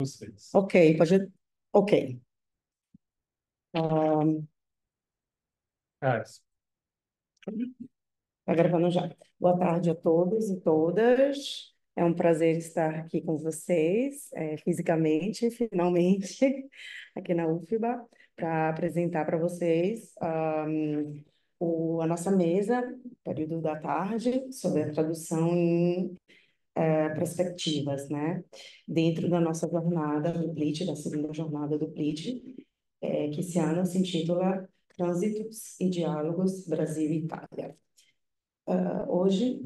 Vocês. Ok, pode. Ok. Ah, Ah, tá gravando já. Boa tarde a todos e todas. É um prazer estar aqui com vocês, fisicamente, finalmente, aqui na UFBA, para apresentar para vocês a nossa mesa, período da tarde, sobre a tradução em perspectivas, né? Dentro da nossa jornada do PLIT, da segunda jornada do PLIT, que esse ano se intitula Trânsitos e Diálogos Brasil e Itália. Hoje,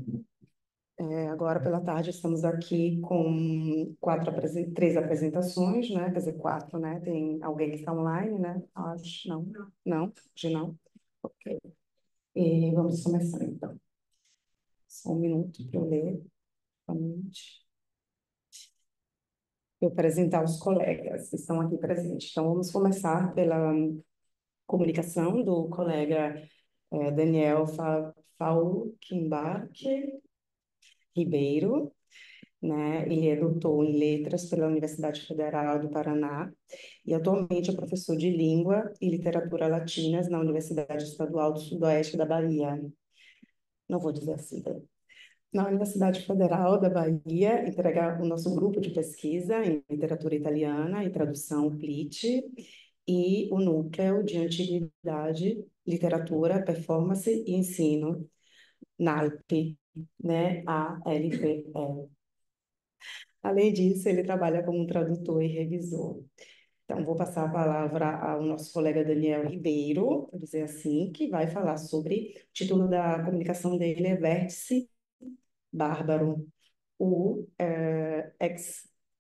agora pela tarde, estamos aqui com três apresentações, né? Quer dizer, quatro, né? Tem alguém que está online, né? Acho, não, não, hoje não. Ok. E vamos começar, então. Só um minuto para eu ler, somente. Eu apresentar os colegas que estão aqui presentes. Então, vamos começar pela comunicação do colega Daniel Falkenbach Ribeiro, né? Ele é doutor em letras pela Universidade Federal do Paraná e atualmente é professor de língua e literatura latinas na Universidade Estadual do Sudoeste da Bahia. Não vou dizer assim, né? Na Universidade Federal da Bahia, entregar o nosso grupo de pesquisa em literatura italiana e tradução PLIT e o núcleo de antiguidade, literatura, performance e ensino, NALP, né? ALPE. Além disso, ele trabalha como tradutor e revisor. Então, vou passar a palavra ao nosso colega Daniel Ribeiro, vou dizer assim, que vai falar sobre o título da comunicação dele é Vértice Bárbaro, o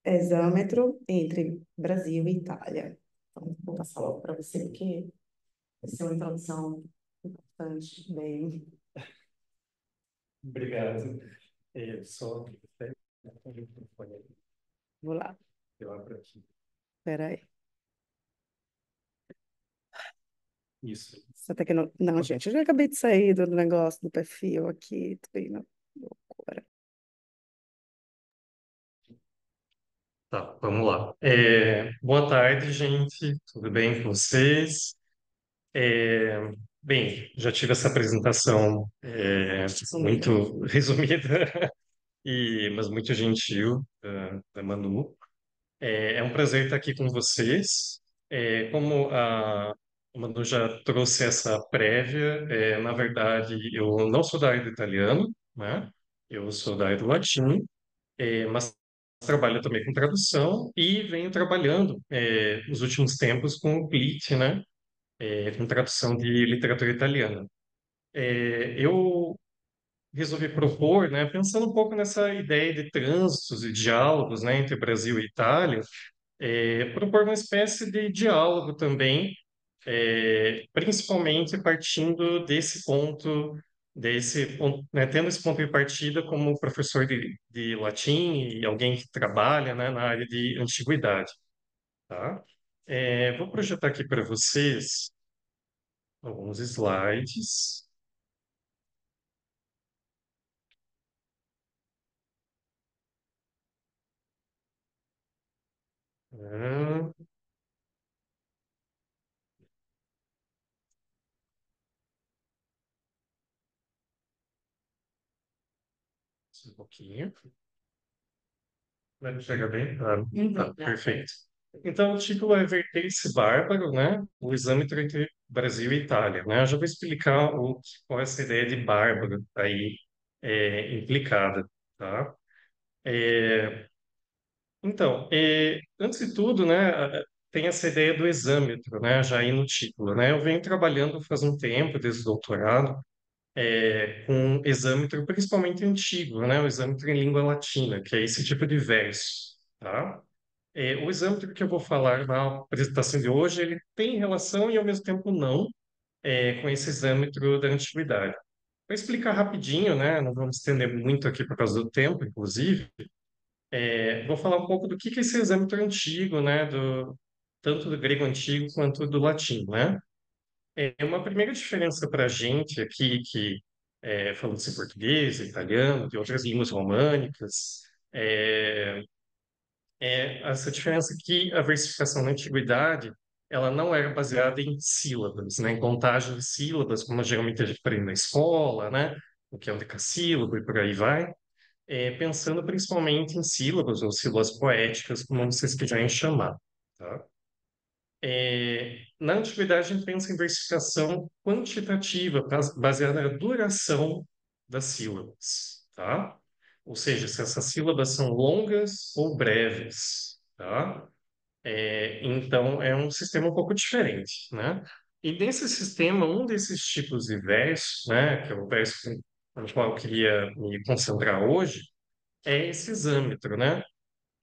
exâmetro entre Brasil e Itália. Então, vou passar logo para você, porque essa é uma introdução importante, bem. obrigado. Só o microfone aí. Vou lá, Eu abro aqui. espera aí. Isso. Essa tecno... Não, gente, eu já acabei de sair do negócio do perfil aqui, tô indo loucura. Tá, vamos lá. Boa tarde, gente. Tudo bem com vocês? É, bem, já tive essa apresentação Sumida. muito resumida, mas muito gentil da Manu. É um prazer estar aqui com vocês. Como a Manu já trouxe essa prévia, na verdade, eu não sou da área do italiano, né? Eu sou da área do latim, mas trabalho também com tradução e venho trabalhando, nos últimos tempos com o PLIT, né? Com tradução de literatura italiana. Eu resolvi propor, né, pensando um pouco nessa ideia de trânsitos e diálogos, né, entre Brasil e Itália, propor uma espécie de diálogo também, principalmente partindo desse ponto, né, tendo esse ponto de partida como professor de latim e alguém que trabalha, né, na área de antiguidade, tá? Vou projetar aqui para vocês alguns slides. Ah, só um pouquinho. Vai chegar bem? Claro. Tá, perfeito. Então, o título é Vertente Bárbaro, né? O exâmetro entre Brasil e Itália, né? Eu já vou explicar qual é essa ideia de bárbaro aí implicada, tá? É, então, antes de tudo, né, tem essa ideia do exâmetro, né? Já aí no título, né? Eu venho trabalhando faz um tempo, desde o doutorado, com exâmetro principalmente antigo, né? O exâmetro em língua latina, que é esse tipo de verso, tá? O exâmetro que eu vou falar na apresentação de hoje, ele tem relação e ao mesmo tempo não, com esse exâmetro da antiguidade. Para explicar rapidinho, né? Não vamos estender muito aqui por causa do tempo, inclusive. Vou falar um pouco do que é esse exâmetro antigo, né? Tanto do grego antigo quanto do latim, né? Uma primeira diferença para a gente aqui, que falando-se português, italiano, de outras línguas românicas, essa diferença que a versificação na antiguidade ela não era baseada em sílabas, né, em contagem de sílabas, como geralmente a gente aprende na escola, né, o que é o decassílabo e por aí vai, pensando principalmente em sílabas ou sílabas poéticas, como vocês quiserem chamar, tá? Na antiguidade, a gente pensa em versificação quantitativa, baseada na duração das sílabas, tá? Ou seja, se essas sílabas são longas ou breves, tá? Então, é um sistema um pouco diferente, né? E nesse sistema, um desses tipos de verso, né, que é o verso no qual eu queria me concentrar hoje, é esse isâmetro, né?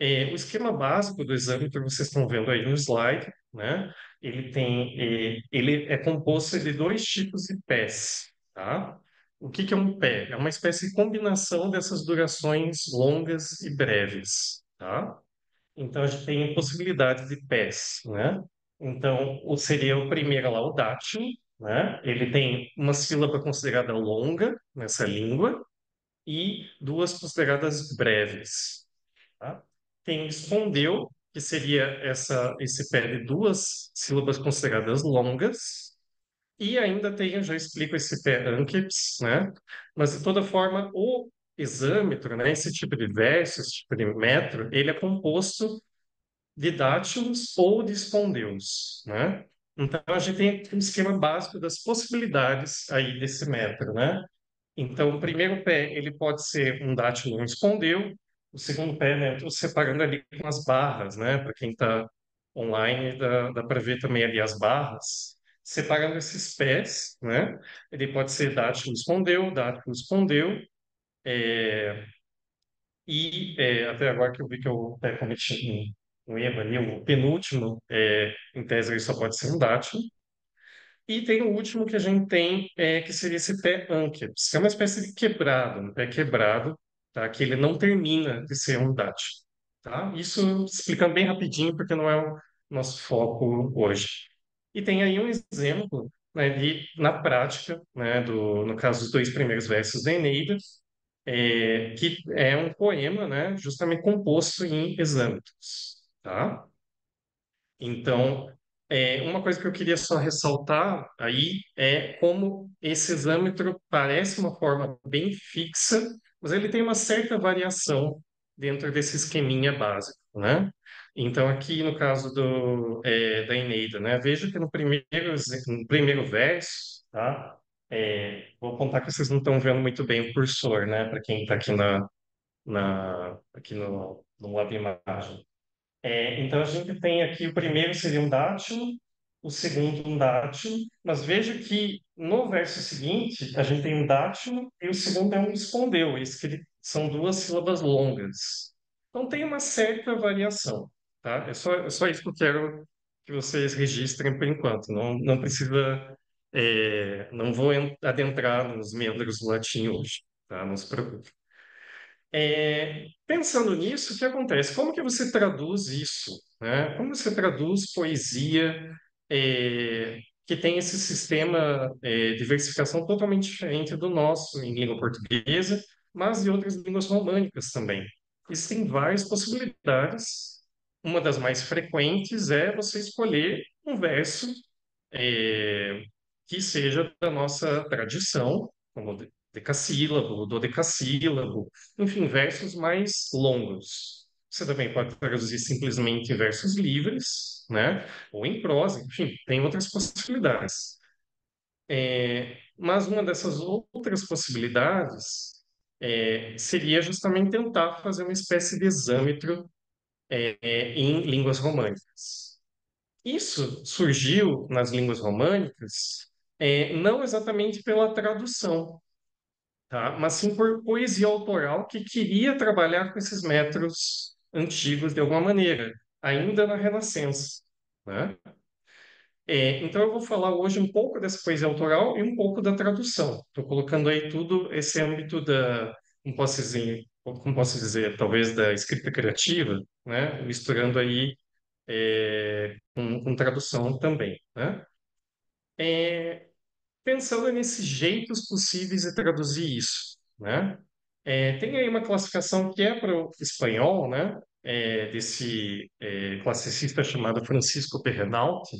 O esquema básico do exâmetro vocês estão vendo aí no slide, né? Ele é composto de dois tipos de pés, tá? O que que é um pé? É uma espécie de combinação dessas durações longas e breves, tá? Então a gente tem possibilidade de pés, né? Então seria o primeiro lá, o dátil, né? Ele tem uma sílaba considerada longa nessa língua e duas consideradas breves, tá? Tem respondeu, que seria esse pé de duas sílabas consideradas longas, e ainda tem, eu já explico esse pé ânqueps, né? Mas, de toda forma, o exâmetro, né, esse tipo de verso, esse tipo de metro, ele é composto de dátilos ou de espondeus, né? Então, a gente tem um esquema básico das possibilidades aí desse metro, né? Então, o primeiro pé, ele pode ser um dátilo um espondeu. O segundo pé, né, eu estou separando ali com as barras, né? Para quem está online, dá para ver também ali as barras. Separando esses pés, né? Ele pode ser dátilo espondeu. Até agora que eu vi que eu até cometi um erro ali, o penúltimo, em tese, ele só pode ser um dátilo. E tem o último que a gente tem, que seria esse pé ânqueps, que é uma espécie de quebrado, um pé quebrado, tá? Que ele não termina de ser um dátil, tá? Isso explicando bem rapidinho, porque não é o nosso foco hoje. E tem aí um exemplo, né, na prática, né, no caso dos dois primeiros versos da Eneida, que é um poema, né, justamente composto em hexâmetros, tá? Então, uma coisa que eu queria só ressaltar aí é como esse exâmetro parece uma forma bem fixa, mas ele tem uma certa variação dentro desse esqueminha básico, né? Então, aqui no caso da Eneida, né? Veja que no primeiro verso, tá? Vou apontar que vocês não estão vendo muito bem o cursor, né? Para quem está aqui aqui no Web Imagem. Então, a gente tem aqui o primeiro seria um dátilo, o segundo um dátilo, mas veja que no verso seguinte a gente tem um dátilo e o segundo é um espondeu, esse que são duas sílabas longas. Então, tem uma certa variação, tá? É só isso que eu quero que vocês registrem por enquanto. Não precisa, não vou adentrar nos meandros do latim hoje, tá? Não se preocupe. Pensando nisso, o que acontece? Como que você traduz isso, né? Como você traduz poesia que tem esse sistema de versificação totalmente diferente do nosso em língua portuguesa, mas de outras línguas românicas também? Existem várias possibilidades. Uma das mais frequentes é você escolher um verso é, que seja da nossa tradição, como decassílabo, dodecassílabo, enfim, versos mais longos. Você também pode traduzir simplesmente em versos livres, né? Ou em prosa, enfim, tem outras possibilidades. Mas uma dessas outras possibilidades seria justamente tentar fazer uma espécie de exâmetro em línguas românicas. Isso surgiu nas línguas românicas, não exatamente pela tradução, tá? Mas sim por poesia autoral que queria trabalhar com esses métodos antigos de alguma maneira, ainda na Renascença, né? Então eu vou falar hoje um pouco dessa poesia autoral e um pouco da tradução. Estou colocando aí tudo esse âmbito como posso dizer, talvez da escrita criativa, né? Misturando aí com tradução também, né? Pensando nesses jeitos possíveis de traduzir isso, né? Tem aí uma classificação que é para o espanhol, né? desse classicista chamado Francisco Perrenalty,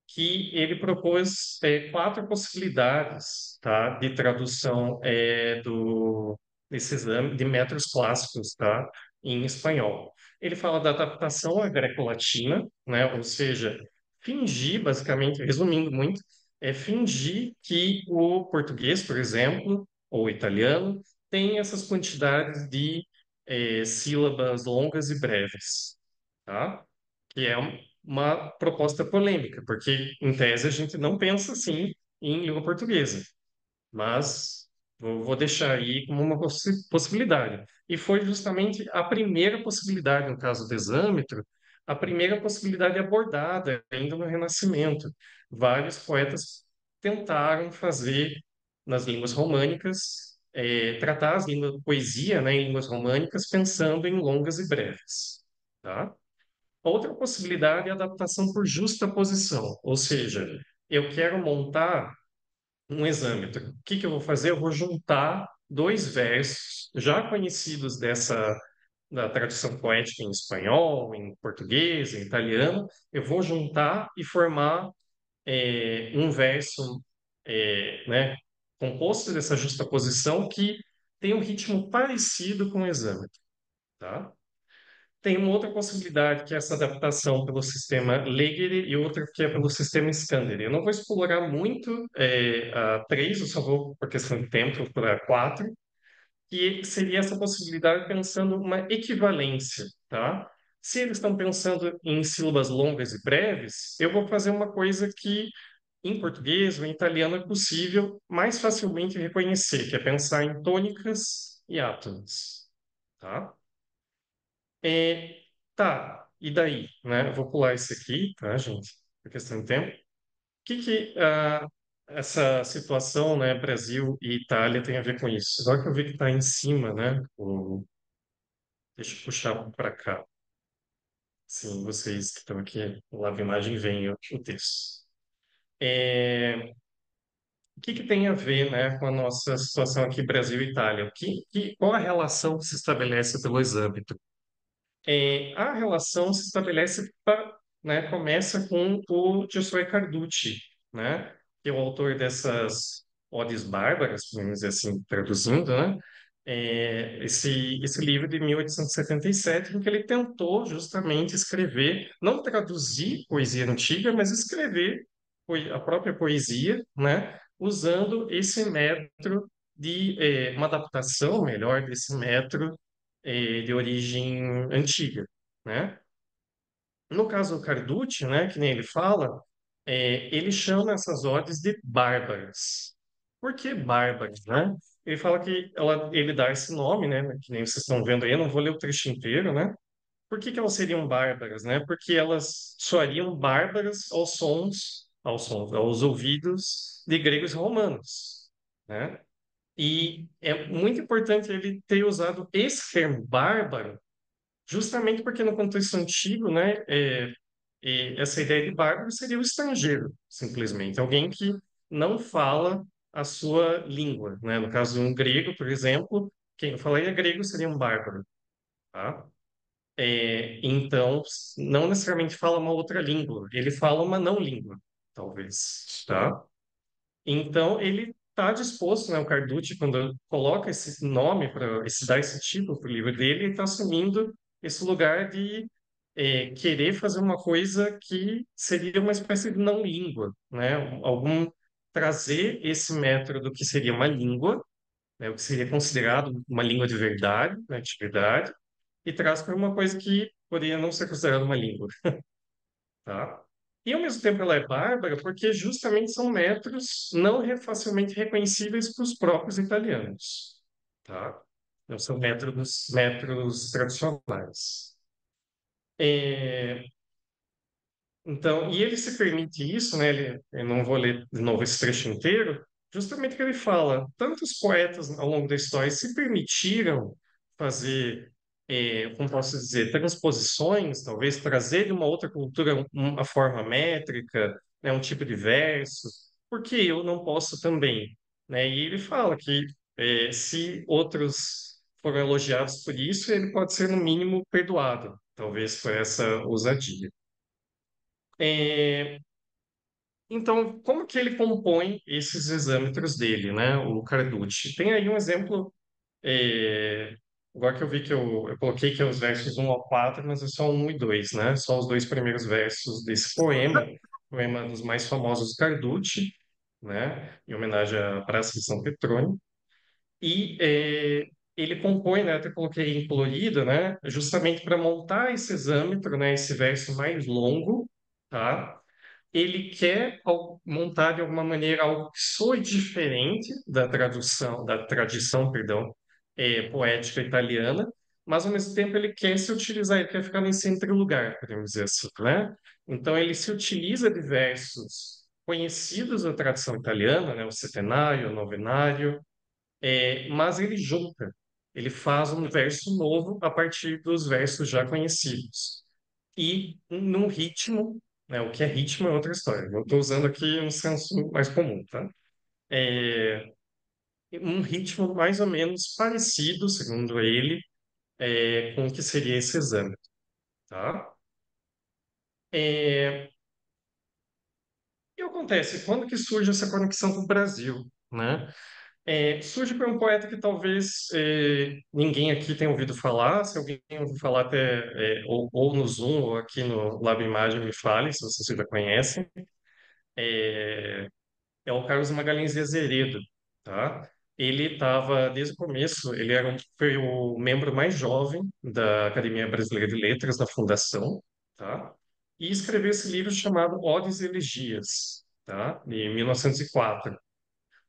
que ele propôs quatro possibilidades, tá, de tradução desse exame de métodos clássicos, tá, em espanhol. Ele fala da adaptação à greco-latina, né, ou seja, fingir, basicamente, resumindo muito, é fingir que o português, por exemplo, ou o italiano, tem essas quantidades de sílabas longas e breves, tá? Que é uma proposta polêmica, porque, em tese, a gente não pensa assim em língua portuguesa, mas vou deixar aí como uma possibilidade. E foi justamente a primeira possibilidade, no caso do exâmetro, a primeira possibilidade abordada ainda no Renascimento. Vários poetas tentaram fazer nas línguas românicas, tratar as línguas, poesia, né, em línguas românicas, pensando em longas e breves, tá? Outra possibilidade é a adaptação por justa posição, ou seja, eu quero montar um exâmetro. O que que eu vou fazer? Eu vou juntar dois versos já conhecidos da tradição poética em espanhol, em português, em italiano. Eu vou juntar e formar um verso, né, composto dessa justa posição que tem um ritmo parecido com o exâmetro, tá? Tem uma outra possibilidade, que é essa adaptação pelo sistema Legere, e outra que é pelo sistema Scanner. Eu não vou explorar muito a três, eu só vou, por questão de tempo, para a quatro, que seria essa possibilidade pensando uma equivalência, tá? Se eles estão pensando em sílabas longas e breves, eu vou fazer uma coisa que em português ou em italiano é possível mais facilmente reconhecer, que é pensar em tônicas e átonas, tá? É, tá, e daí, né? Eu vou pular isso aqui, tá, gente? Por questão de tempo. O que essa situação, né, Brasil e Itália tem a ver com isso? Agora que eu vi que está em cima, né? Deixa eu puxar para cá. Sim, vocês que estão aqui, lá a imagem vem o texto. O que tem a ver, né, com a nossa situação aqui, Brasil e Itália? Qual a relação que se estabelece pelo exame? A relação se estabelece, né, começa com o Giosuè Carducci, né, que é o autor dessas Odes Bárbaras, podemos dizer assim, traduzindo, né, esse livro de 1877, em que ele tentou justamente escrever, não traduzir poesia antiga, mas escrever a própria poesia, né, usando esse método uma adaptação melhor desse método de origem antiga, né? No caso do Carducci, né, que nem ele fala, ele chama essas odes de bárbaras. Por que bárbaras, né? Ele fala que ele dá esse nome, né, que nem vocês estão vendo aí, eu não vou ler o trecho inteiro, né? Por que elas seriam bárbaras, né? Porque elas soariam bárbaras aos ouvidos de gregos e romanos, né? E é muito importante ele ter usado esse termo bárbaro, justamente porque no contexto antigo, né, essa ideia de bárbaro seria o estrangeiro, simplesmente, alguém que não fala a sua língua, né? No caso, um grego, por exemplo, quem falaria grego seria um bárbaro, tá? Então, não necessariamente fala uma outra língua, ele fala uma não língua, talvez, tá? Então, ele está disposto, né, o Carducci, quando coloca esse nome, dá esse título para o livro dele, ele está assumindo esse lugar de querer fazer uma coisa que seria uma espécie de não língua, né? Trazer esse método que seria uma língua, né, o que seria considerado uma língua de verdade, na antiguidade, e traz para uma coisa que poderia não ser considerada uma língua, tá? E ao mesmo tempo ela é bárbara porque justamente são métodos não facilmente reconhecíveis para os próprios italianos, tá? Não são métodos tradicionais. É, então, e ele se permite isso, né? Eu não vou ler de novo esse trecho inteiro, justamente que ele fala, tantos poetas ao longo da história se permitiram fazer, como posso dizer, transposições, talvez trazer de uma outra cultura uma forma métrica, né? Um tipo de verso, porque eu não posso também, né? E ele fala que se outros foram elogiados por isso, ele pode ser, no mínimo, perdoado, talvez por essa ousadia. É, então, como que ele compõe esses exâmetros dele, né, o Carducci? Tem aí um exemplo, é, agora que eu vi que eu coloquei que é os versos 1 ao 4, mas é só 1 e 2, né? Só os dois primeiros versos desse poema dos mais famosos do Carducci, né, em homenagem à Praça de São Petrônio. E ele compõe, né, até coloquei em colorido, né, justamente para montar esse exâmetro, né, esse verso mais longo, tá? Ele quer montar de alguma maneira algo que soe diferente da tradução, da tradição, perdão, poética italiana, mas ao mesmo tempo ele quer se utilizar, ele quer ficar nesse entre-lugar, podemos dizer assim, né? Então ele se utiliza de versos conhecidos da tradição italiana, né, o setenário, o novenário, mas ele junta, ele faz um verso novo a partir dos versos já conhecidos. E num ritmo, né, o que é ritmo é outra história. Eu estou usando aqui um senso mais comum, tá? É, um ritmo mais ou menos parecido, segundo ele, com o que seria esse exame, tá? É, e acontece, quando que surge essa conexão com o Brasil, né? Surge por um poeta que talvez ninguém aqui tenha ouvido falar. Se alguém ouviu falar até ou no Zoom ou aqui no Lab Imagem, me fale se vocês já conhecem. É, é o Carlos Magalhães de Azeredo, tá? Ele estava desde o começo, ele foi o membro mais jovem da Academia Brasileira de Letras, da Fundação, tá? E escreveu esse livro chamado Odes e Elegias, tá? De 1904.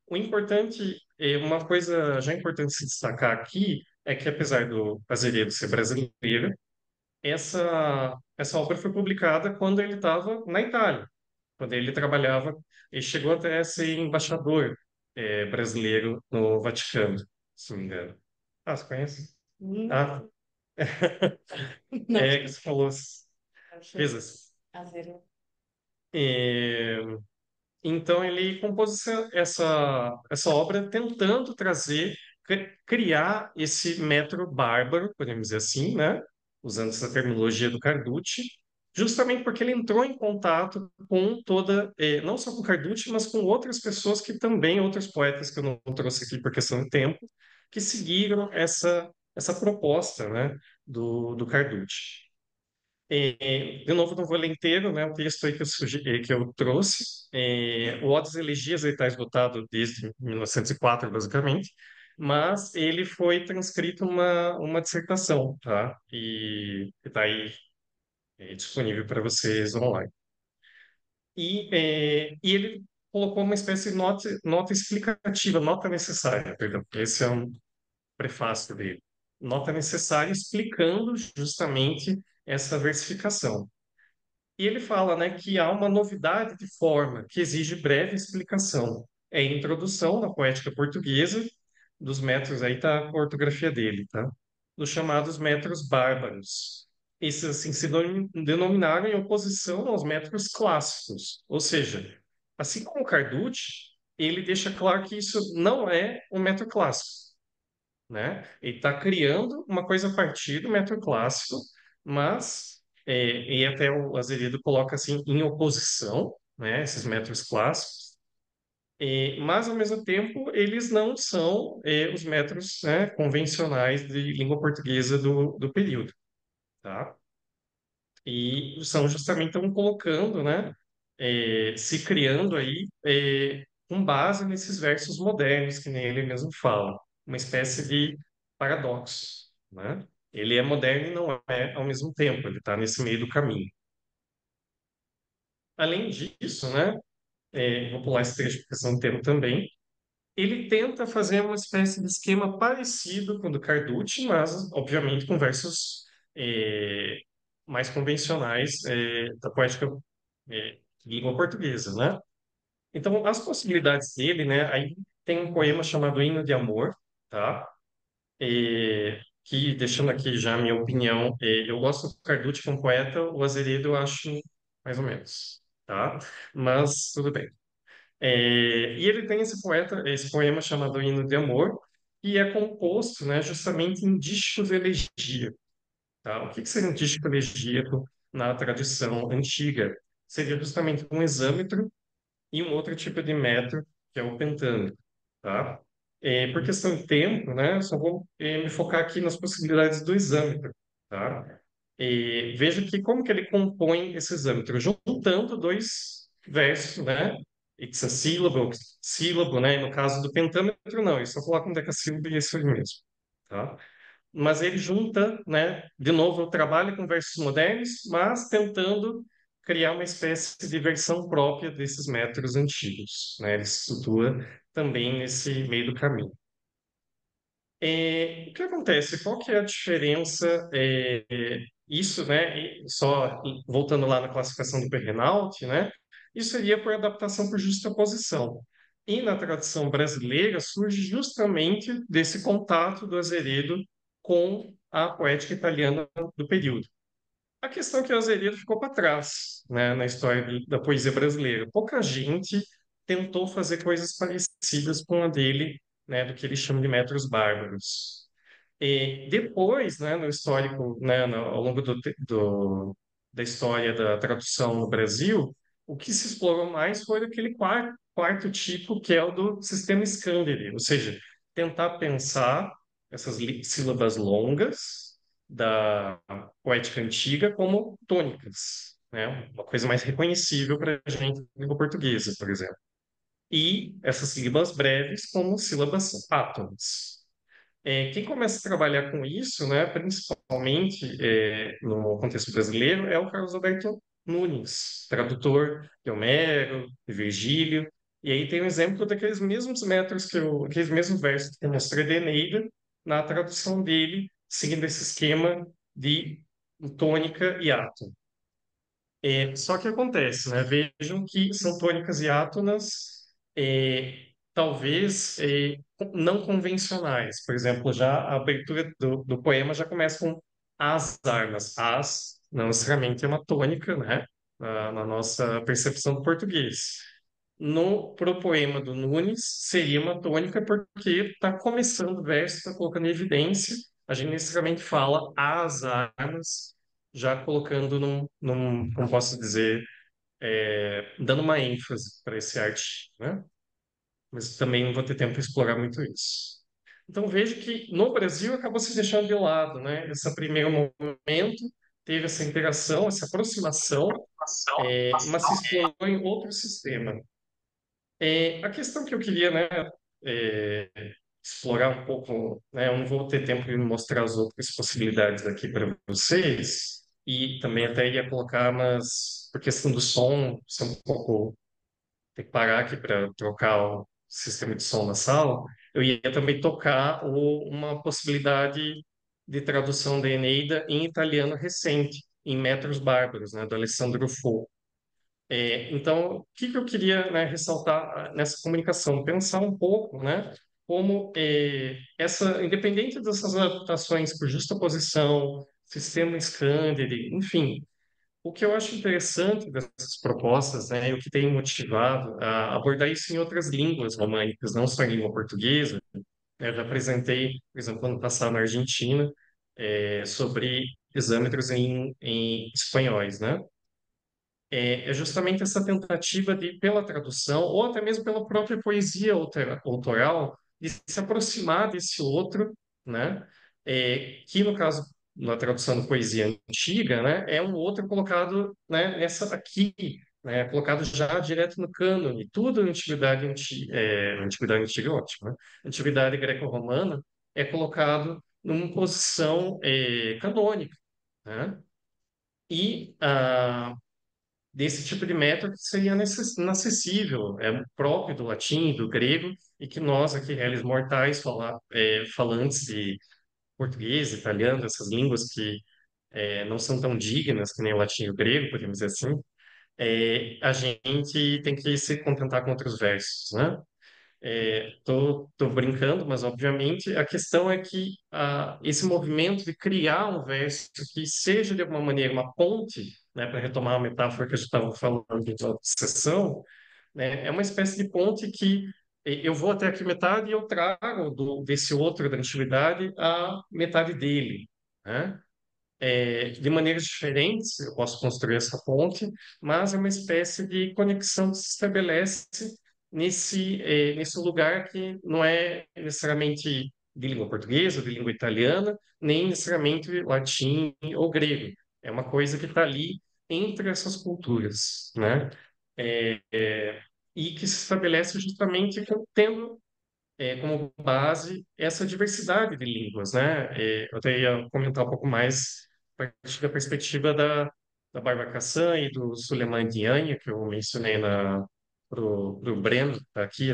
O importante, uma coisa já importante se destacar aqui, é que apesar do Azeredo ser brasileiro, essa obra foi publicada quando ele estava na Itália, quando ele trabalhava, ele chegou até a ser embaixador brasileiro no Vaticano, se não me engano. Ah, você conhece? Ah, Não. que você falou. Fez isso. É, Então, ele compôs essa obra tentando trazer, criar esse metro bárbaro, podemos dizer assim, né? Usando essa terminologia do Carducci, justamente porque ele entrou em contato com não só com Carducci, mas com outras pessoas que também, outros poetas que eu não trouxe aqui por questão de tempo, que seguiram essa proposta, né? Do Carducci. De novo, não vou ler inteiro, né, o texto aí que eu trouxe. O Odes Elegias está esgotado desde 1904, basicamente, mas ele foi transcrito uma dissertação, tá? E está aí disponível para vocês online. E ele colocou uma espécie de nota explicativa, nota necessária, perdão, esse é um prefácio dele. Nota necessária explicando justamente essa versificação. E ele fala, né, que há uma novidade de forma que exige breve explicação. É a introdução na poética portuguesa dos metros, aí tá a ortografia dele, tá? Dos chamados metros bárbaros. Esses, assim, se denominaram em oposição aos metros clássicos. Ou seja, assim como o Carducci, ele deixa claro que isso não é um metro clássico, né? Ele está criando uma coisa a partir do método clássico, mas e até o Azevedo coloca assim em oposição, né? Esses métodos clássicos, mas ao mesmo tempo eles não são os métodos, né, convencionais de língua portuguesa do período, tá? E são justamente estão colocando, né? Se criando aí com base nesses versos modernos que nem ele mesmo fala, uma espécie de paradoxo, né? Ele é moderno e não é ao mesmo tempo, ele está nesse meio do caminho. Além disso, né? Vou pular esse trecho porque são tempo também. Ele tenta fazer uma espécie de esquema parecido com o do Carducci, mas obviamente com versos é, mais convencionais da poética de língua portuguesa, né? Então, as possibilidades dele, né? Aí tem um poema chamado Hino de Amor, tá? Que, deixando aqui já a minha opinião, eu gosto do Carducci como poeta, o Azeredo eu acho mais ou menos, tá? Mas tudo bem. E ele tem esse poema chamado Hino de Amor, e é composto, né, justamente em dísticos elegia. Tá? O que que seria um dístico elegíaco na tradição antiga? Seria justamente um exâmetro e um outro tipo de metro, que é o pentâmetro, tá? Por questão de tempo, né, eu só vou me focar aqui nas possibilidades do exâmetro, tá? Veja que como que ele compõe esse exâmetro, juntando dois versos, né? Hexassílabo, sílabo, né? E no caso do pentâmetro, não, ele só coloca um decassílabo e esse aí mesmo, tá? Mas ele junta, né? De novo, trabalha com versos modernos, mas tentando criar uma espécie de versão própria desses métodos antigos, né? Ele se situa também nesse meio do caminho. O que acontece? Qual que é a diferença? Isso, né? Só voltando lá na classificação do Perrenalt, né? Isso seria por adaptação por justaposição. E na tradição brasileira surge justamente desse contato do Azeredo com a poética italiana do período. A questão é que o Azeredo ficou para trás, né, na história da poesia brasileira. Pouca gente tentou fazer coisas parecidas com a dele, né, do que ele chama de métodos bárbaros. E depois, né, no histórico, né, ao longo da história da tradução no Brasil, o que se explorou mais foi aquele quarto tipo, que é o do sistema Scandery, ou seja, tentar pensar essas sílabas longas da poética antiga como tônicas, né, uma coisa mais reconhecível para a gente na língua portuguesa, por exemplo. E essas sílabas breves como sílabas átonas. Quem começa a trabalhar com isso, né, principalmente no contexto brasileiro, é o Carlos Alberto Nunes, tradutor de Homero, de Virgílio. E aí tem um exemplo daqueles mesmos métodos aqueles mesmos versos que eu mostrei da Eneida, na tradução dele, seguindo esse esquema de tônica e átono. Só que acontece, né? Vejam que são tônicas e átonas, talvez não convencionais. Por exemplo, já a abertura do poema já começa com as armas. As não necessariamente é uma tônica, né? Na nossa percepção do português. Pro poema do Nunes, seria uma tônica porque está começando o verso, está colocando em evidência. A gente necessariamente fala as armas, já colocando como posso dizer, dando uma ênfase para esse arte, né? Mas também não vou ter tempo para explorar muito isso. Então vejo que no Brasil acabou se deixando de lado, né? Esse primeiro momento teve essa interação, essa aproximação, mas se explorou em outro sistema. A questão que eu queria, né, é, explorar um pouco, né, eu não vou ter tempo de mostrar as outras possibilidades aqui para vocês, e também até ia colocar, mas por questão do som, ser um pouco, ter que parar aqui para trocar o sistema de som na sala, eu ia também tocar uma possibilidade de tradução da Eneida em italiano recente, em Metros Bárbaros, né, do Alessandro Fo. Então, o que que eu queria, né, ressaltar nessa comunicação? Pensar um pouco, né, como independente dessas adaptações por justaposição, sistema Scandere, enfim, o que eu acho interessante dessas propostas, né, e o que tem motivado a abordar isso em outras línguas românicas, não só em língua portuguesa, né, eu já apresentei, por exemplo, ano passado na Argentina, sobre exâmetros em espanhóis, né? É justamente essa tentativa de, pela tradução, ou até mesmo pela própria poesia autoral, de se aproximar desse outro, né? Que no caso, na tradução de poesia antiga, né, é um outro colocado, né, nessa aqui, né, colocado já direto no cânone. Tudo na antiguidade antiga, é ótimo, né? Antiguidade greco-romana é colocado numa posição canônica, né? E desse tipo de método que seria inacessível, é próprio do latim, do grego, e que nós aqui, réis mortais, falantes de português, italiano, essas línguas que não são tão dignas que nem o latim e o grego, podemos dizer assim, a gente tem que se contentar com outros versos, né? Tô brincando, mas obviamente a questão é que esse movimento de criar um verso que seja de alguma maneira uma ponte, né, para retomar a metáfora que a gente estava falando em outra sessão, né, é uma espécie de ponte que eu vou até aqui metade e eu trago desse outro da antiguidade a metade dele, né? De maneiras diferentes, eu posso construir essa ponte, mas é uma espécie de conexão que se estabelece nesse lugar que não é necessariamente de língua portuguesa, de língua italiana, nem necessariamente latim ou grego. É uma coisa que está ali entre essas culturas, né? E que se estabelece justamente tendo como base essa diversidade de línguas, né? Eu até ia comentar um pouco mais a partir da perspectiva da Bárbara Cassan e do Suleiman Diagne, que eu mencionei pro Breno, tá aqui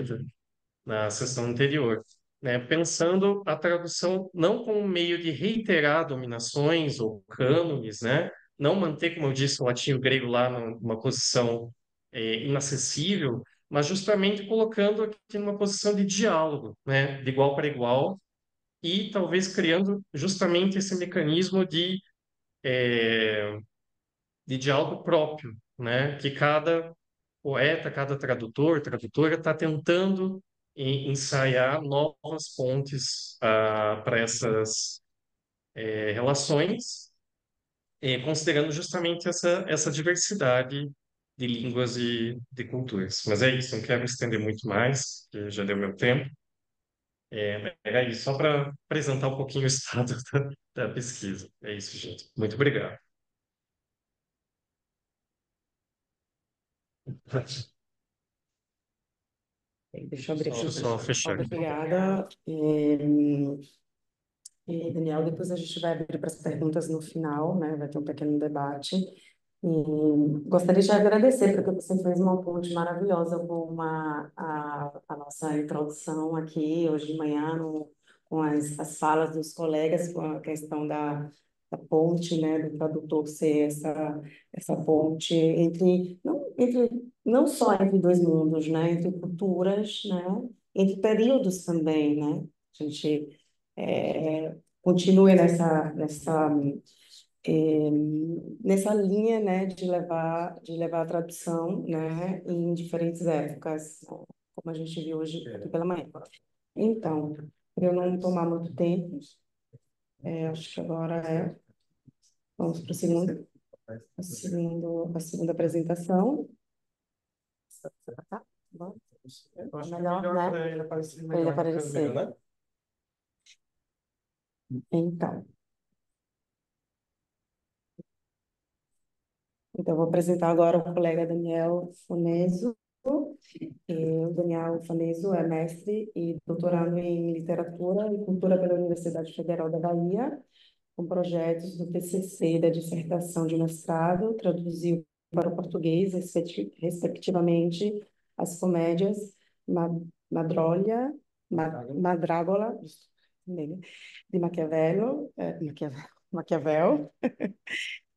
na sessão anterior, né? Pensando a tradução não como um meio de reiterar dominações ou cânones, né? Não manter, como eu disse, o latim e o grego lá numa posição inacessível, mas justamente colocando aqui numa posição de diálogo, né? De igual para igual, e talvez criando justamente esse mecanismo de diálogo próprio, né? Que cada poeta, cada tradutor, tradutora está tentando ensaiar novas pontes para essas relações, considerando justamente essa diversidade de línguas e de culturas. Mas é isso, não quero me estender muito mais, que já deu meu tempo. Era isso, só para apresentar um pouquinho o estado da pesquisa. É isso, gente. Muito obrigado. Deixa eu abrir Deixa aqui. eu só fechar. Obrigada. E, Daniel, depois a gente vai abrir para as perguntas no final, né? Vai ter um pequeno debate. E gostaria de agradecer, porque você fez uma ponte maravilhosa com a nossa introdução aqui hoje de manhã, com as falas dos colegas, com a questão da ponte, né? Do tradutor ser essa ponte não só entre dois mundos, né? Entre culturas, né? Entre períodos também, né? A gente continue eh, nessa linha, né, de levar a tradução, né, em diferentes épocas, como a gente viu hoje aqui pela manhã. Então, para eu não tomar muito tempo, acho que agora vamos para a segunda apresentação. Tá? Bom, Eu acho que é melhor, melhor né? para ele aparecer Para ele melhor na aparecer. câmera, né? Então, eu vou apresentar agora o colega Daniel Foneso. O Daniel Faneso é mestre e doutorando em literatura e cultura pela Universidade Federal da Bahia, com projetos do TCC da dissertação de mestrado, traduziu para o português, respectivamente, as comédias Madrolha, Madrágola, de Maquiavel,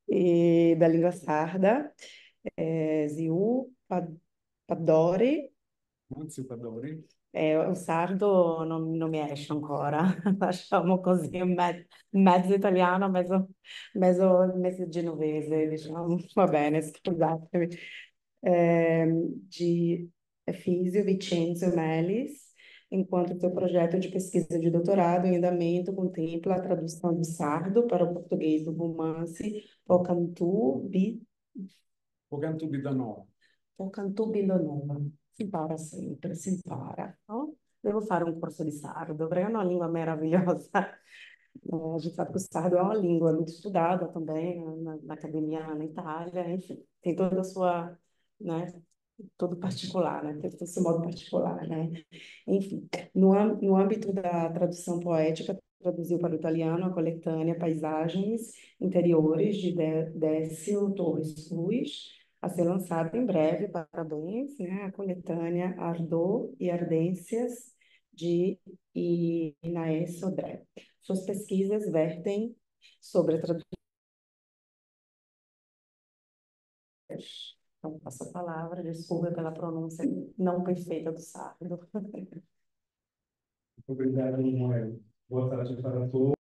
e da língua sarda, Ziu Padori. Antecipadori. O sardo non mi esce ancora, lasciamo così, mezzo italiano, mezzo genovese, diciamo, va bene, scusatemi. De Efísio Vicenzo Melis, enquanto teu projeto de pesquisa de doutorado em andamento contempla a tradução do sardo para o português do romance O Canto Bidanò. Cantu Bilonova. Si impara sempre, si impara, no? Devo fare un corso di sardo, perché è una lingua meravigliosa. A gente sabe que o sardo é uma língua muito estudada também na academia na Itália, enfim, tem toda a sua, né, todo particular, né, tem todo esse modo particular, né. Enfim, no âmbito da tradução poética, traduziu para o italiano a coletânea Paisagens Interiores de Décio Torres Cruz, a ser lançada em breve, parabéns, né, a coletânea Ardor e Ardências de Inaé Sodré. Suas pesquisas vertem sobre a tradução. Então, passo a palavra, desculpa pela pronúncia não perfeita do sardo. Obrigado, Noel. Boa tarde para todos.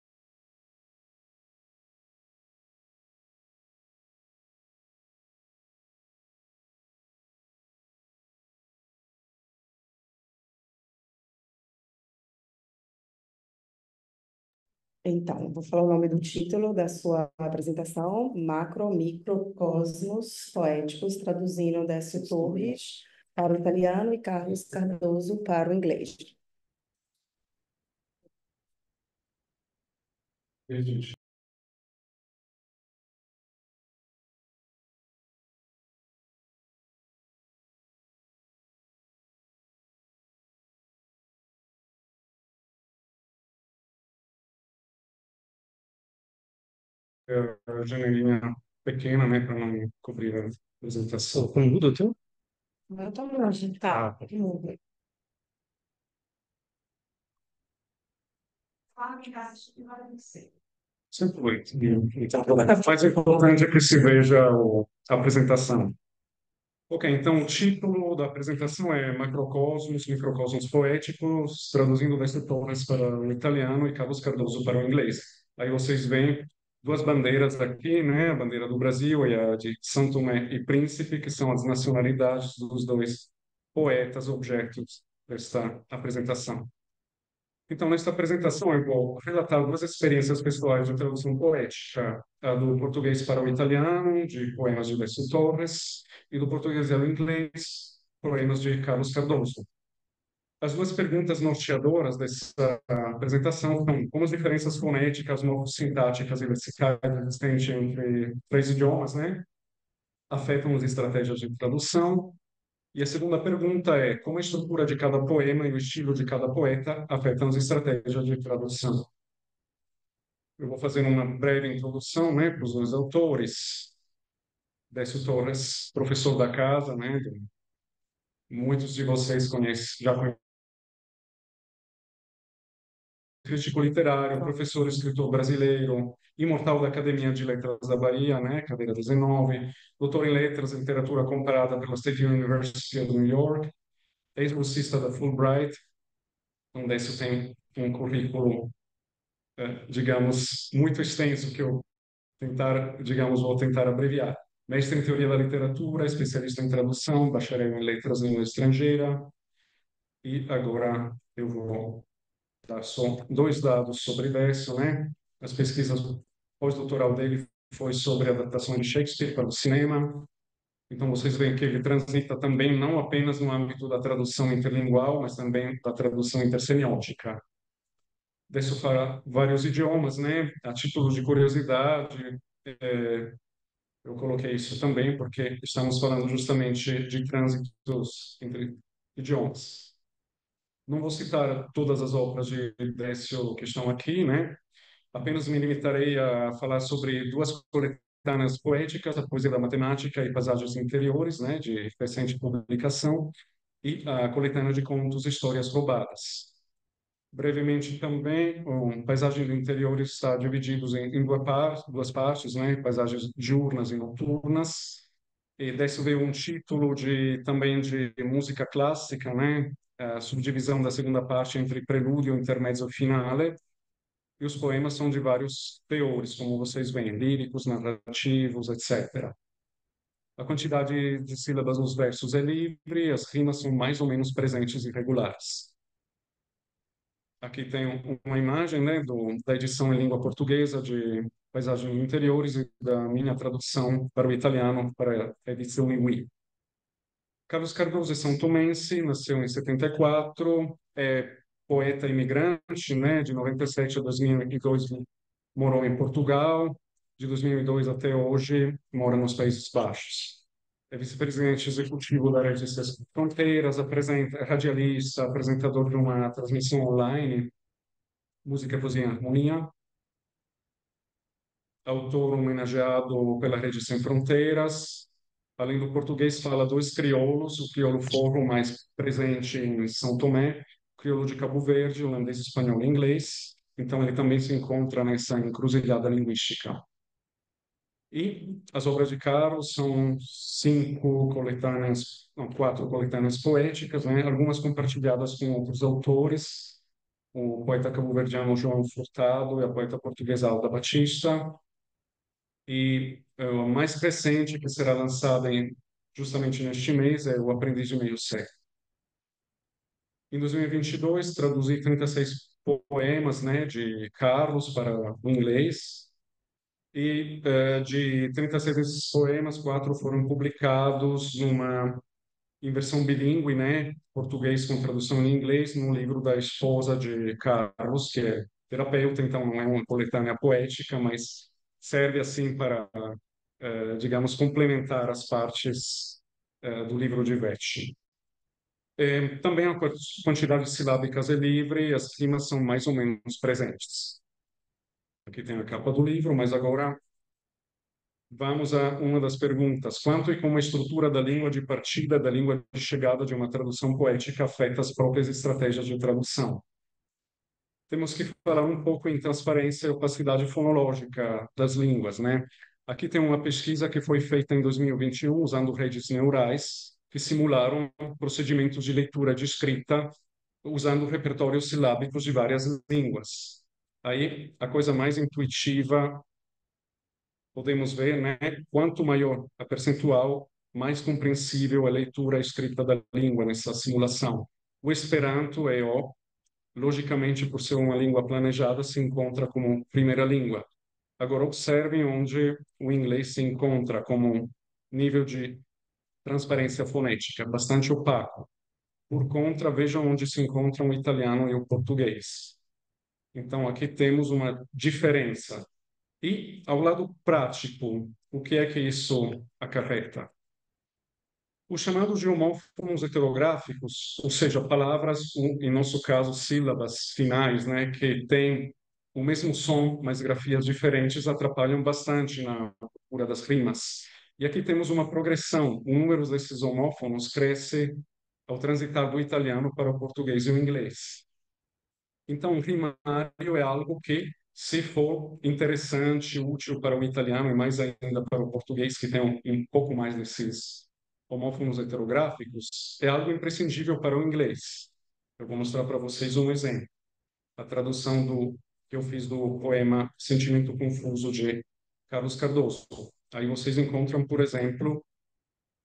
Então, vou falar o nome do título da sua apresentação: Macro, Microcosmos Poéticos, traduzindo Décio Torres para o italiano e Carlos Cardoso para o inglês. A janelinha pequena, né, para não cobrir a apresentação. Com mudo teu? Eu tô longe, tá? Ah, sempre foi. Então, o mais importante é que se veja a apresentação. Ok, então o título da apresentação é Macrocosmos, Microcosmos Poéticos, traduzindo Décio Torres para o italiano e Carlos Cardoso para o inglês. Aí vocês veem duas bandeiras aqui, né? A bandeira do Brasil e a de São Tomé e Príncipe, que são as nacionalidades dos dois poetas objetos desta apresentação. Então, nesta apresentação, eu vou relatar duas experiências pessoais de tradução poética, a do português para o italiano, de poemas de Décio Torres, e do português ao inglês, poemas de Carlos Cardoso. As duas perguntas norteadoras dessa apresentação são como as diferenças fonéticas, morfossintáticas e lexicais existentes entre três idiomas, né, afetam as estratégias de tradução. E a segunda pergunta é como a estrutura de cada poema e o estilo de cada poeta afetam as estratégias de tradução. Eu vou fazer uma breve introdução, né, para os dois autores. Décio Torres, professor da casa, né, muitos de vocês conhecem, já conhecem, crítico literário, professor, escritor brasileiro, imortal da Academia de Letras da Bahia, né, cadeira 19, doutor em letras e literatura comparada pela State University of New York, ex-bolsista da Fulbright. Então, Décio tem um currículo, digamos, muito extenso que eu vou tentar abreviar. Mestre em Teoria da Literatura, especialista em tradução, bacharel em Letras em língua estrangeira. E agora eu vou dar só dois dados sobre Décio, né? As pesquisas pós-doutoral dele foi sobre a adaptação de Shakespeare para o cinema. Então vocês veem que ele transita também não apenas no âmbito da tradução interlingual, mas também da tradução intersemiótica. Décio fala vários idiomas, né? A título de curiosidade, eu coloquei isso também porque estamos falando justamente de trânsitos entre idiomas. Não vou citar todas as obras de Décio que estão aqui, né? Apenas me limitarei a falar sobre duas coletâneas poéticas, a Poesia da Matemática e Paisagens Interiores, né, de recente publicação, e a coletânea de contos Histórias Roubadas. Brevemente também, Paisagem do Interior está dividido em duas partes, né? Paisagens diurnas e noturnas. E desse veio um título também de música clássica, né? A subdivisão da segunda parte entre prelúdio, intermezzo e finale. E os poemas são de vários teores, como vocês veem, líricos, narrativos, etc. A quantidade de sílabas nos versos é livre, as rimas são mais ou menos presentes e regulares. Aqui tem uma imagem, né, da edição em língua portuguesa de Paisagens Interiores e da minha tradução para o italiano para a edição Iwi. Carlos Cardoso é são tomense, nasceu em 74, é poeta imigrante, né, de 97 a 2002 morou em Portugal, de 2002 até hoje mora nos Países Baixos. É vice-presidente executivo da Rede Sem Fronteiras, radialista, apresentador de uma transmissão online, Música, Poesia e Harmonia, autor homenageado pela Rede Sem Fronteiras. Além do português, fala dois crioulos, o crioulo forro, mais presente em São Tomé, o crioulo de Cabo Verde, holandês, espanhol e inglês. Então, ele também se encontra nessa encruzilhada linguística. E as obras de Carlos são quatro coletâneas poéticas, né? Algumas compartilhadas com outros autores, o poeta cabo-verdiano João Furtado e a poeta portuguesa Alda Batista. E a mais recente, que será lançada justamente neste mês, é O Aprendiz de Meio Século. Em 2022, traduzi 36 poemas, né, de Carlos para o inglês. E de 36 desses poemas, 4 foram publicados em versão bilíngue, né, português com tradução em inglês, no livro da esposa de Carlos, que é terapeuta, então não é uma coletânea poética, mas serve assim para, digamos, complementar as partes do livro de Vetti. Também a quantidade silábicas é livre e as rimas são mais ou menos presentes. Aqui tem a capa do livro, mas agora vamos a uma das perguntas. Quanto e como a estrutura da língua de partida, da língua de chegada de uma tradução poética afeta as próprias estratégias de tradução? Temos que falar um pouco em transparência e opacidade fonológica das línguas, né? Aqui tem uma pesquisa que foi feita em 2021 usando redes neurais que simularam procedimentos de leitura de escrita usando repertórios silábicos de várias línguas. Aí, a coisa mais intuitiva podemos ver, né? Quanto maior a percentual, mais compreensível a leitura e a escrita da língua nessa simulação. O Esperanto é, ó, logicamente, por ser uma língua planejada, se encontra como primeira língua. Agora, observem onde o inglês se encontra como nível de transparência fonética, bastante opaco. Por contra, vejam onde se encontram o italiano e o português. Então, aqui temos uma diferença. E, ao lado prático, o que é que isso acarreta? Os chamados de homófonos heterográficos, ou seja, palavras, em nosso caso, sílabas finais, né, que têm o mesmo som, mas grafias diferentes, atrapalham bastante na procura das rimas. E aqui temos uma progressão. O número desses homófonos cresce ao transitar do italiano para o português e o inglês. Então, o rimário é algo que, se for interessante, útil para o italiano e mais ainda para o português, que tem um pouco mais desses homófonos heterográficos, é algo imprescindível para o inglês. Eu vou mostrar para vocês um exemplo. A tradução que eu fiz do poema Sentimento Confuso, de Carlos Cardoso. Aí vocês encontram, por exemplo,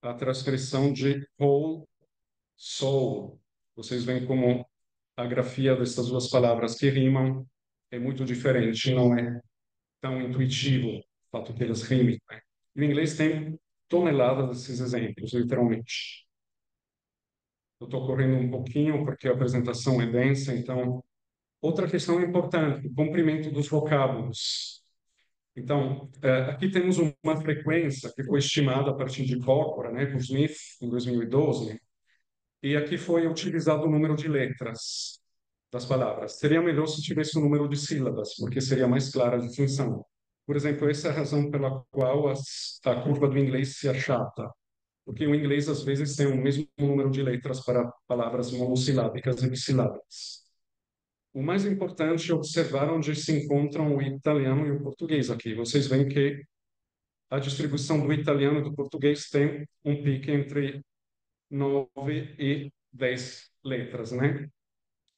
a transcrição de whole, soul. Vocês veem como a grafia dessas duas palavras que rimam é muito diferente, não é tão intuitivo o fato que eles rimem, né? E o inglês tem toneladas desses exemplos, literalmente. Eu estou correndo um pouquinho porque a apresentação é densa, então. Outra questão importante, o comprimento dos vocábulos. Então, aqui temos uma frequência que foi estimada a partir de Cochrane, né, por Smith, em 2012, e aqui foi utilizado o número de letras das palavras. Seria melhor se tivesse o número de sílabas, porque seria mais clara a distinção. Por exemplo, essa é a razão pela qual a curva do inglês se achata, porque o inglês às vezes tem o mesmo número de letras para palavras monossilábicas e bissilábicas. O mais importante é observar onde se encontram o italiano e o português aqui. Vocês veem que a distribuição do italiano e do português tem um pique entre 9 e 10 letras, né?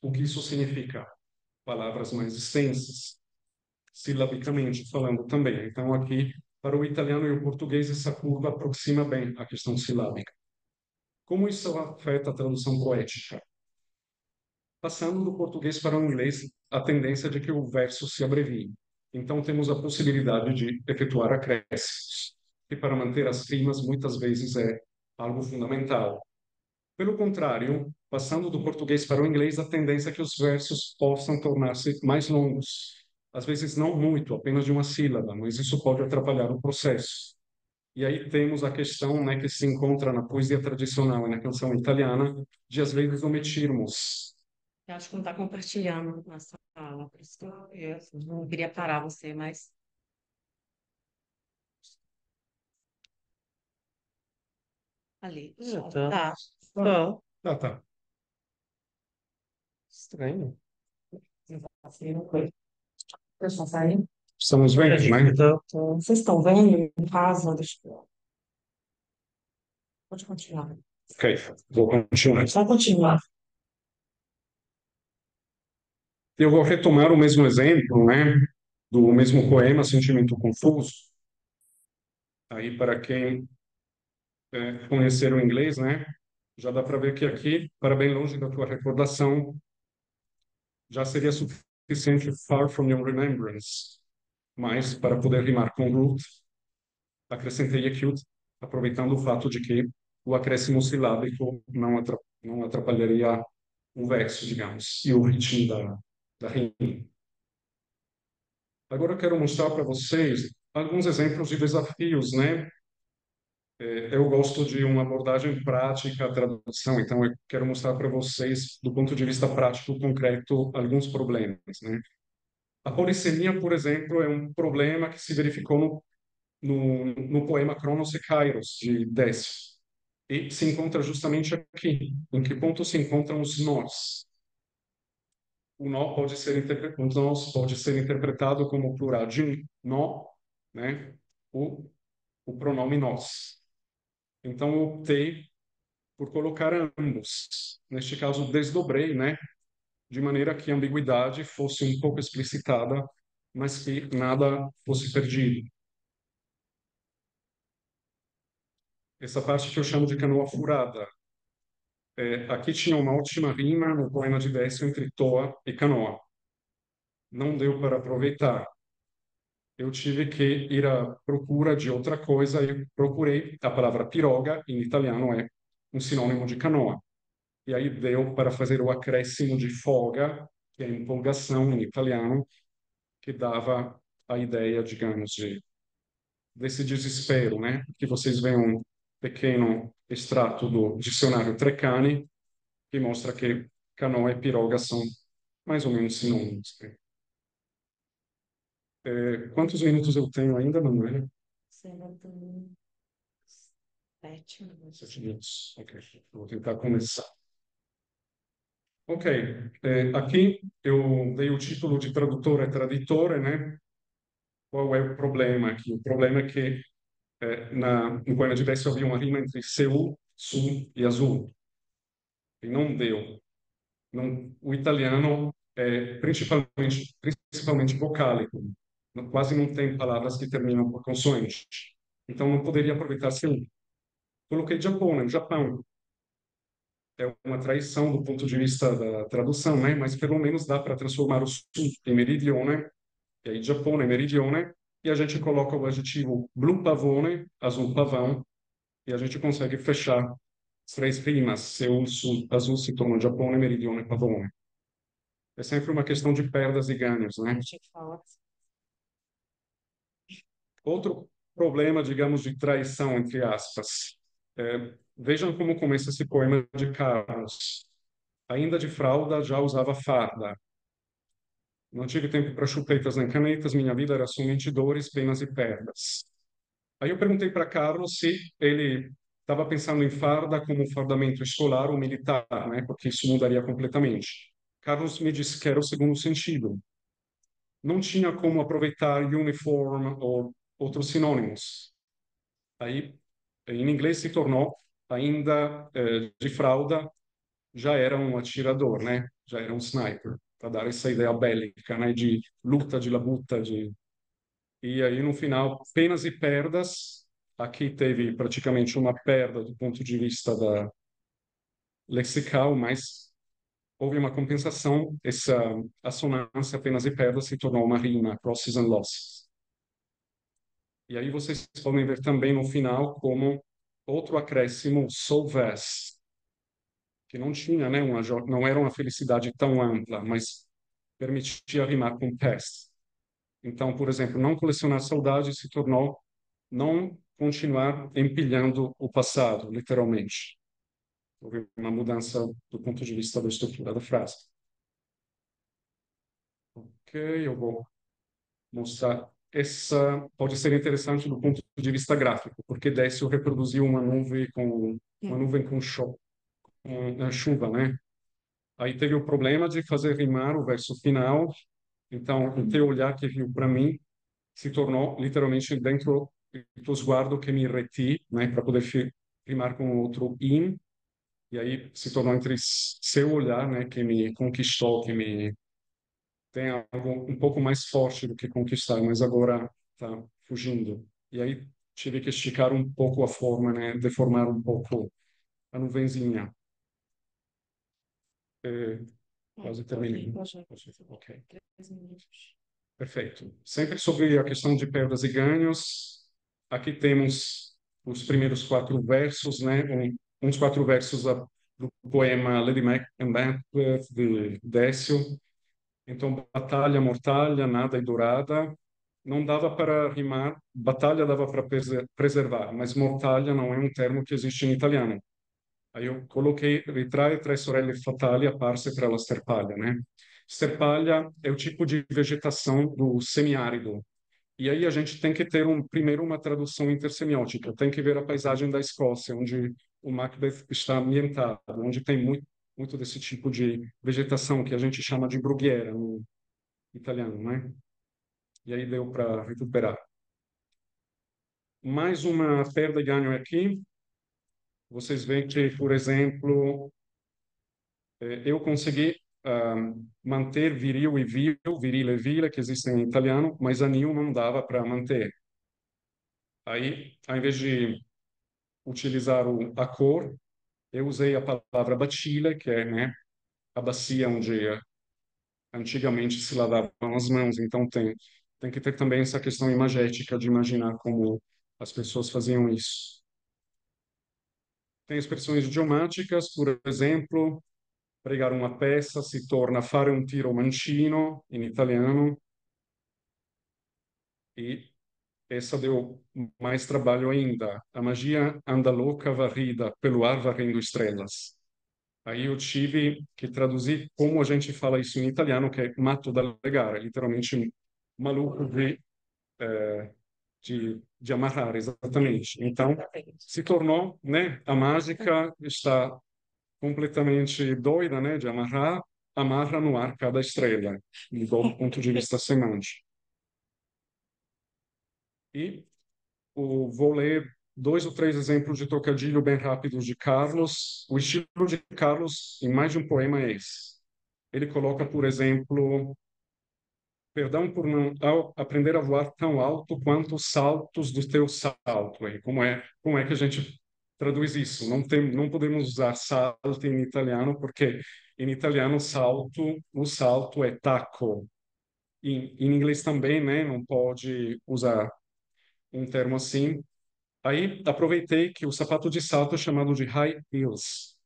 O que isso significa? Palavras mais extensas, silabicamente falando também. Então, aqui, para o italiano e o português, essa curva aproxima bem a questão silábica. Como isso afeta a tradução poética? Passando do português para o inglês, a tendência é de que o verso se abrevie. Então, temos a possibilidade de efetuar acréscimos, que para manter as rimas, muitas vezes é algo fundamental. Pelo contrário, passando do português para o inglês, a tendência é que os versos possam tornar-se mais longos. Às vezes não muito, apenas de uma sílaba, mas isso pode atrapalhar o processo. E aí temos a questão, né, que se encontra na poesia tradicional e na canção italiana, de às vezes omitirmos. Eu acho que não está compartilhando na sala, por isso que eu não queria parar você, mas ali. Já tá. Tá. Ah, tá. Estranho. Assim, não foi. Deixa eu sair. Estamos vendo, né? Vocês estão vendo em casa? Deixa eu... Pode continuar. Ok, vou continuar. Só continuar. Eu vou retomar o mesmo exemplo, né, do mesmo poema, Sentimento Confuso. Aí, para quem conhecer o inglês, né, já dá para ver que aqui, para bem longe da tua recordação, já seria suficiente far from your remembrance. Mas, para poder rimar com root, acrescentei acute, aproveitando o fato de que o acréscimo silábico não atrapalharia o verso, digamos, e o ritmo da rima. Agora eu quero mostrar para vocês alguns exemplos de desafios, né? Eu gosto de uma abordagem prática à tradução, então eu quero mostrar para vocês, do ponto de vista prático, concreto, alguns problemas, né? A polissemia, por exemplo, é um problema que se verificou no poema Cronos e Kairos, de Décio. E se encontra justamente aqui. Em que ponto se encontram os nós? O nó pode ser, o nós pode ser interpretado como plural de um nó, né? O pronome nós. Então, eu optei por colocar ambos. Neste caso, desdobrei, né? De maneira que a ambiguidade fosse um pouco explicitada, mas que nada fosse perdido. Essa parte que eu chamo de canoa furada. Aqui tinha uma última rima no poema de Décio entre toa e canoa. Não deu para aproveitar. Eu tive que ir à procura de outra coisa e procurei a palavra piroga, em italiano é um sinônimo de canoa. E aí deu para fazer o acréscimo de foga, que é empolgação em italiano, que dava a ideia, digamos, desse desespero, né? Que vocês veem um pequeno extrato do dicionário Treccani, que mostra que canoa e piroga são mais ou menos sinônimos. Né? Quantos minutos eu tenho ainda, Manuela? Você não tem 7 minutos. 7 minutos. Ok. Vou tentar começar. Ok. Aqui eu dei o título de tradutor e traditore, né? Qual é o problema aqui? O problema é que no poema de Décio havia uma rima entre Seul, Sul e Azul. E não deu. Não, o italiano é principalmente vocálico. Quase não tem palavras que terminam por consoante. Então não poderia aproveitar Seul. Coloquei Japão, Japão. É uma traição do ponto de vista da tradução, né? Mas pelo menos dá para transformar o sul em meridione, e aí Japone, meridione, e a gente coloca o adjetivo blu pavone, azul pavão, e a gente consegue fechar as 3 rimas. Seul, sul, azul se torna Japone, meridione, pavone. É sempre uma questão de perdas e ganhos, né? Outro problema, digamos, de traição, entre aspas. Vejam como começa esse poema de Carlos. Ainda de fralda, já usava farda. Não tive tempo para chupetas nem canetas, minha vida era somente dores, penas e perdas. Aí eu perguntei para Carlos se ele estava pensando em farda como fardamento escolar ou militar, né? Porque isso mudaria completamente. Carlos me disse que era o segundo sentido. Não tinha como aproveitar uniform ou outros sinônimos. Aí, em inglês, se tornou ainda de fralda, já era um atirador, né? Já era um sniper, para dar essa ideia bélica, né? De luta, de labuta, de... E aí, no final, penas e perdas. Aqui teve praticamente uma perda do ponto de vista da lexical, mas houve uma compensação. Essa assonância, penas e perdas, se tornou uma rima, crosses and losses. E aí vocês podem ver também no final como outro acréscimo, so vast, que não tinha, né, não era uma felicidade tão ampla, mas permitia rimar com past. Então, por exemplo, não colecionar saudade se tornou não continuar empilhando o passado, literalmente. Houve uma mudança do ponto de vista da estrutura da frase. Ok, eu vou mostrar. Essa pode ser interessante do ponto de vista gráfico, porque Décio reproduziu uma nuvem com chuva, né? Aí teve o problema de fazer rimar o verso final. Então, o teu olhar que viu para mim se tornou literalmente dentro do sguardo que me reti, né, para poder rimar com outro in. E aí se tornou entre seu olhar, né, que me conquistou, que me tem algo um pouco mais forte do que conquistar, mas agora está fugindo. E aí tive que esticar um pouco a forma, né, deformar um pouco a nuvenzinha. Quase terminei. Poxa, Ok. 3 minutos. Perfeito. Sempre sobre a questão de perdas e ganhos, aqui temos os primeiros 4 versos, né? Uns 4 versos do poema Lady Macbeth, de Décio. Então, batalha, mortalha, nada e dourada. Não dava para rimar, batalha dava para preservar, mas mortalha não é um termo que existe em italiano. Aí eu coloquei ritrae tre sorelle fatali apparse tra la sterpaglia, né? Sterpaglia é o tipo de vegetação do semiárido. E aí a gente tem que ter primeiro uma tradução intersemiótica. Tem que ver a paisagem da Escócia, onde o Macbeth está ambientado, onde tem muito desse tipo de vegetação que a gente chama de brughiera no italiano, né? E aí deu para recuperar. Mais uma perda e ganho aqui. Vocês veem que, por exemplo, eu consegui manter viril e vil, virile e vile, que existem em italiano, mas anil não dava para manter. Aí, ao invés de utilizar a cor, eu usei a palavra bacila, que é, né, a bacia onde antigamente se lavavam as mãos. Então, tem que ter também essa questão imagética de imaginar como as pessoas faziam isso. Tem expressões idiomáticas, por exemplo, pregare uma peça si torna fare un tiro mancino, in italiano, e essa deu mais trabalho ainda. A magia anda louca varrida pelo ar varrendo estrelas. Aí eu tive que traduzir como a gente fala isso em italiano, que é matto da legare, literalmente maluco de amarrar, exatamente. Então, se tornou, né, a mágica está completamente doida, né, de amarrar, amarra no ar cada estrela, do ponto de vista semântico. E vou ler 2 ou 3 exemplos de trocadilho bem rápidos de Carlos. O estilo de Carlos, em mais de um poema, é esse. Ele coloca, por exemplo, perdão por não aprender a voar tão alto quanto os saltos do teu salto. E como é que a gente traduz isso? Não podemos usar salto em italiano, porque em italiano o salto é taco. Em inglês também, né? Não pode usar um termo assim. Aí aproveitei que o sapato de salto é chamado de high heels.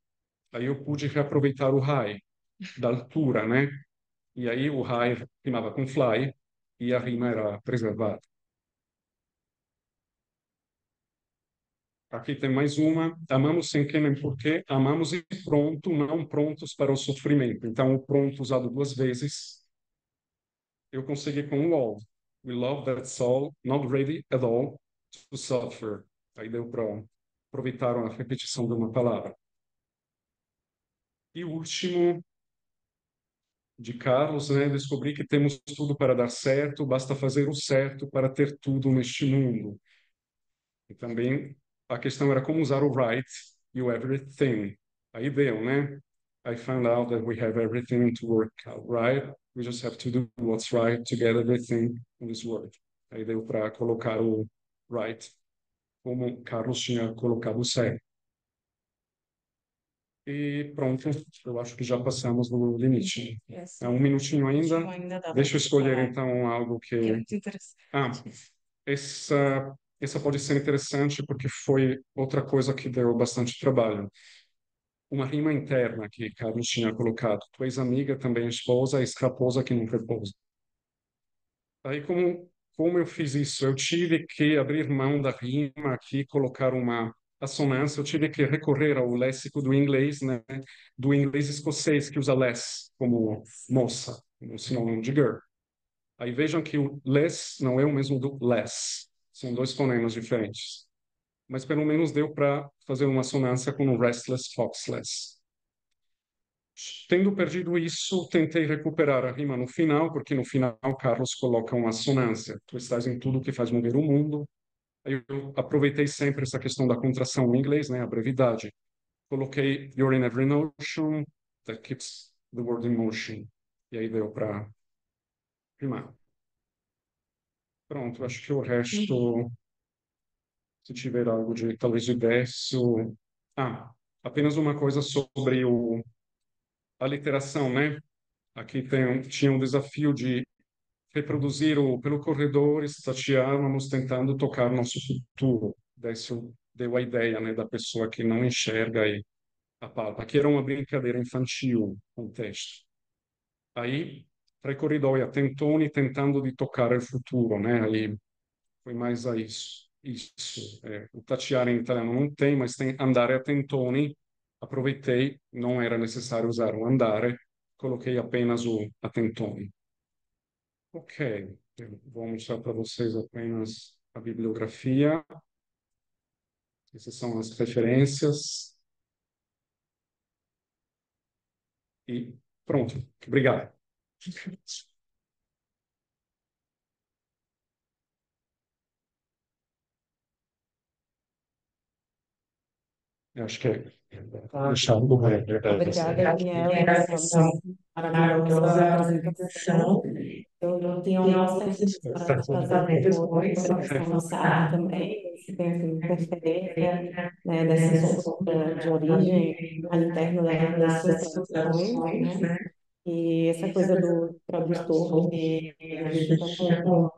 Aí eu pude reaproveitar o high, da altura, né? E aí o high rimava com fly e a rima era preservada. Aqui tem mais uma. Amamos sem que nem porquê. Amamos e pronto, não prontos para o sofrimento. Então, o pronto usado 2 vezes, eu consegui com o all. We love that's all, not ready at all to suffer. Aí deu para aproveitar a repetição de uma palavra. E o último, de Carlos, né? Descobri que temos tudo para dar certo, basta fazer o certo para ter tudo neste mundo. E também a questão era como usar o right e o everything. Aí deu, né? I found out that we have everything to work out right. We just have to do what's right to get everything in this world. Aí deu para colocar o right como Carlos tinha colocado o certo. E pronto, eu acho que já passamos do limite. É 1 minutinho ainda. Deixa eu escolher então algo que. Ah, essa pode ser interessante porque foi outra coisa que deu bastante trabalho. Uma rima interna que Carlos tinha colocado. Tu és amiga, também esposa, és raposa que não repousa. Aí, como eu fiz isso? Eu tive que abrir mão da rima aqui, colocar uma assonância, eu tive que recorrer ao léxico do inglês, né? Do inglês escocês, que usa less como moça, como sinônimo de girl. Aí vejam que o less não é o mesmo do less. São 2 fonemas diferentes. Mas pelo menos deu para fazer uma assonância com o restless, foxless. Tendo perdido isso, tentei recuperar a rima no final, porque no final Carlos coloca uma assonância. Tu estás em tudo que faz mover o mundo. Aí eu aproveitei sempre essa questão da contração em inglês, né, a brevidade. Coloquei you're in every notion that keeps the world in motion. E aí deu para rimar. Pronto, acho que o resto, se tiver algo de talvez de verso. Ah, apenas uma coisa sobre a literação, né? Aqui tinha um desafio de reproduzir pelo corredor, estatíamos tentando tocar nosso futuro. Daí isso deu a ideia, né, da pessoa que não enxerga e apalpa. Aqui era uma brincadeira infantil, um texto. Aí, tra i corridoi a tentoni tentando di toccare il futuro, né? Aí foi mais a isso. Isso. O tatear em italiano não tem, mas tem andare a tentoni. Aproveitei, não era necessário usar o andare, coloquei apenas o a tentoni. Ok, eu vou mostrar para vocês apenas a bibliografia. Essas são as referências. E pronto. Obrigado. Eu acho que é. Deixar o Obrigada, Daniela, por essa maravilhosa apresentação. Eu tenho algumas perguntas para te fazer depois sobre a questão da SAD também, se tem essa interferência, né, dessa sua de origem ali interno das suas traduções, né? E essa coisa do tradutor que às vezes está com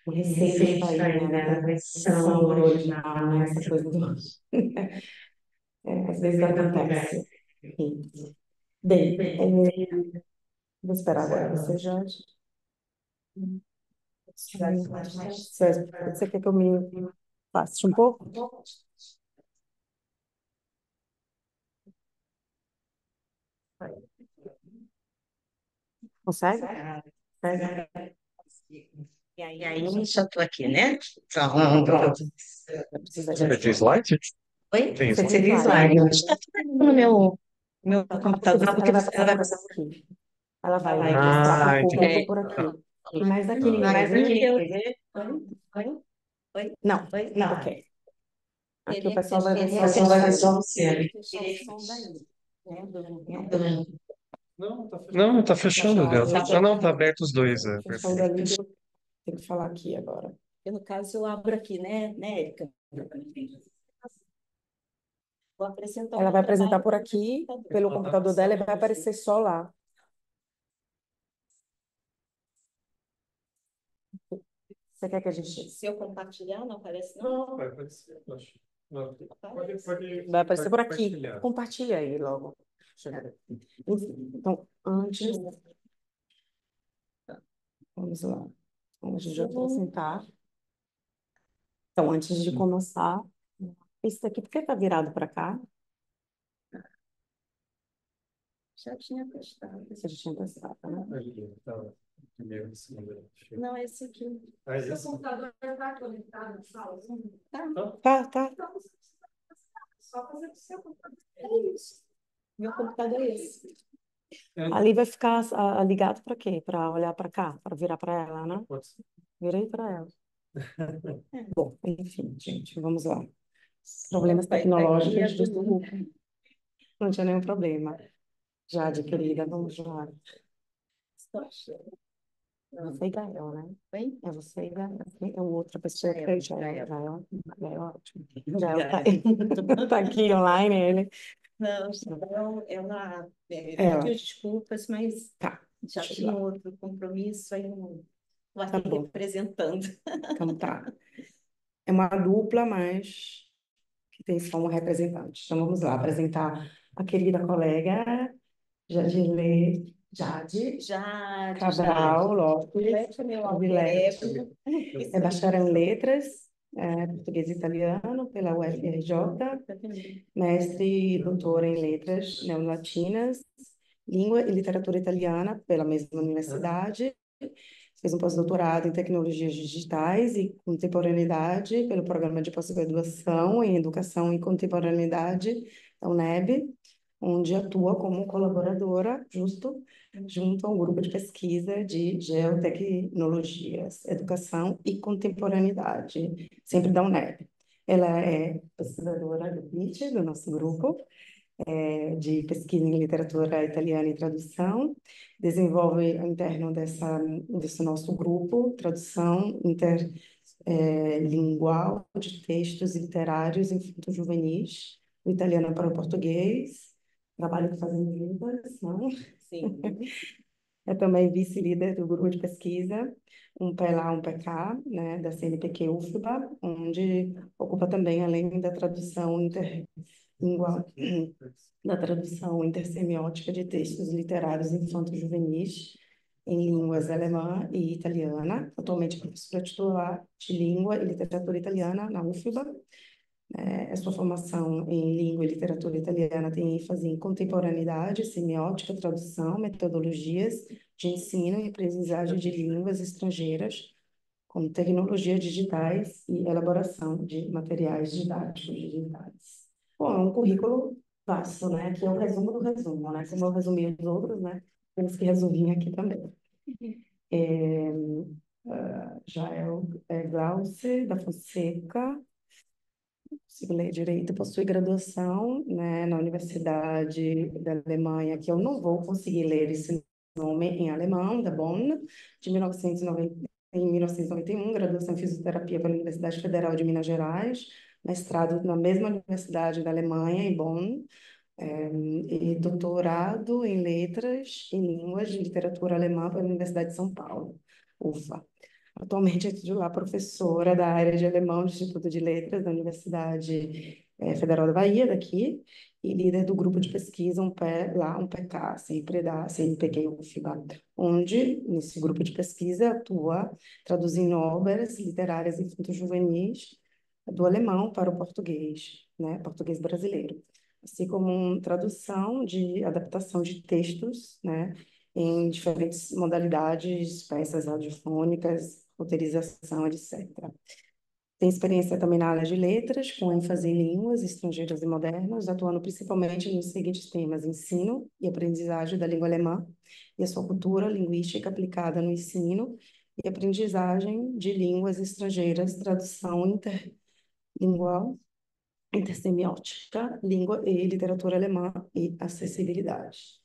o receio de sair, né, da tradição do original, né? Essa coisa do... às vezes acontece. Enfim. Bem, vou esperar agora você, Jorge. Você quer que eu me faça um pouco? Consegue? Consegue? E aí, já estou aqui, né? Então, pronto. Precisa Você de... tem slide? Oi? Tem Você slide? tem slide. Está tudo aqui no meu computador. Ela vai passar por aqui. Ela vai mostrar para o Entendi. público por aqui. E mais aqui ninguém Mas vai aqui ver? eu ver. Oi? Oi? Não, Oi? Não. ok. Aqui o pessoal vai ver Só você. Fechar o som daí, né? Não, está fechando, Deus. Fechar Não, está aberto os dois. É, fechar o dali, que eu tenho que falar aqui agora. No caso, eu abro aqui, né, Érica? Vou apresentar Ela vai apresentar por aqui, pelo computador dela, e vai aparecer só lá. Você quer que a gente... Se eu compartilhar, não aparece, não? Não, vai aparecer, eu acho. Vai aparecer por aqui. Compartilha aí logo. Enfim, então, antes... Vamos lá. Vamos já apresentar. Então, antes de começar, isso daqui, por que está virado para cá? Já tinha testado. Você já tinha testado, né? Não, esse aqui. Seu computador está conectado na sala? Tá. Só fazer o seu computador. É isso. Meu computador é esse. Ali vai ficar ligado para quê? Para olhar para cá, para virar para ela, né? Virei para ela. Bom, enfim, gente, vamos lá. Problemas tecnológicos, desculpa. Não tinha nenhum problema. Jade, querida, vamos lá. Você e Gael, né? Oi? É você e Gael. É outra pessoa que é Jael. Gael, ótimo. Jael tá aqui online, ele. Não, ela Ela. pediu desculpas, mas Tá. já tinha outro compromisso, aí eu não estou Tá aqui bom. representando. Então tá. É uma dupla, mas que tem só um representante. Então vamos lá apresentar a querida colega Jade Já Cabral Lopes. é meu Vilete. ego. É bacharel em letras, português e italiano, pela UFRJ, mestre e doutora em letras neolatinas, língua e literatura italiana, pela mesma universidade. Fez um pós-doutorado em tecnologias digitais e contemporaneidade pelo programa de pós-graduação em educação e contemporaneidade da UNEB, onde atua como colaboradora junto a um grupo de pesquisa de geotecnologias, educação e contemporaneidade, sempre da UNEB. Ela é pesquisadora do PIT, do nosso grupo, de pesquisa em literatura italiana e tradução, desenvolve interno desse nosso grupo, tradução interlingual de textos literários infanto-juvenis, do italiano para o português, trabalho que fazem juntas, não? Sim. É também vice-líder do grupo de pesquisa, um PLA, um PK, né, da CNPq UFBA, onde ocupa também, além da tradução interlingual, da tradução intersemiótica de textos literários infanto-juvenis em línguas alemã e italiana. Atualmente é professora titular de língua e literatura italiana na UFBA. A sua formação em língua e literatura italiana tem ênfase em contemporaneidade, semiótica, tradução, metodologias de ensino e aprendizagem de línguas estrangeiras, como tecnologias digitais e elaboração de materiais didáticos digitais. Bom, é um currículo vasto, né? Que é o resumo do resumo, né? Como eu resumi os outros, né? Temos que resumir aqui também. É, Jael Glauce da Fonseca, consigo ler direito, possui graduação, né, na Universidade da Alemanha, que eu não vou conseguir ler esse nome em alemão, da Bonn, de 1990, em 1991, graduação em fisioterapia pela Universidade Federal de Minas Gerais, mestrado na mesma Universidade da Alemanha, em Bonn, e doutorado em letras e línguas de literatura alemã pela Universidade de São Paulo, UFA. Atualmente é titular professora da área de alemão do Instituto de Letras da Universidade Federal da Bahia, daqui, e líder do grupo de pesquisa um PK, sempre da CNPq UFBA, onde, nesse grupo de pesquisa, atua traduzindo obras literárias infanto-juvenis do alemão para o português, né, português brasileiro, assim como tradução de adaptação de textos, né, em diferentes modalidades, peças audiofônicas, roteirização, etc. Tem experiência também na área de letras, com ênfase em línguas estrangeiras e modernas, atuando principalmente nos seguintes temas: ensino e aprendizagem da língua alemã e a sua cultura linguística aplicada no ensino e aprendizagem de línguas estrangeiras, tradução interlingual, intersemiótica, língua e literatura alemã e acessibilidade.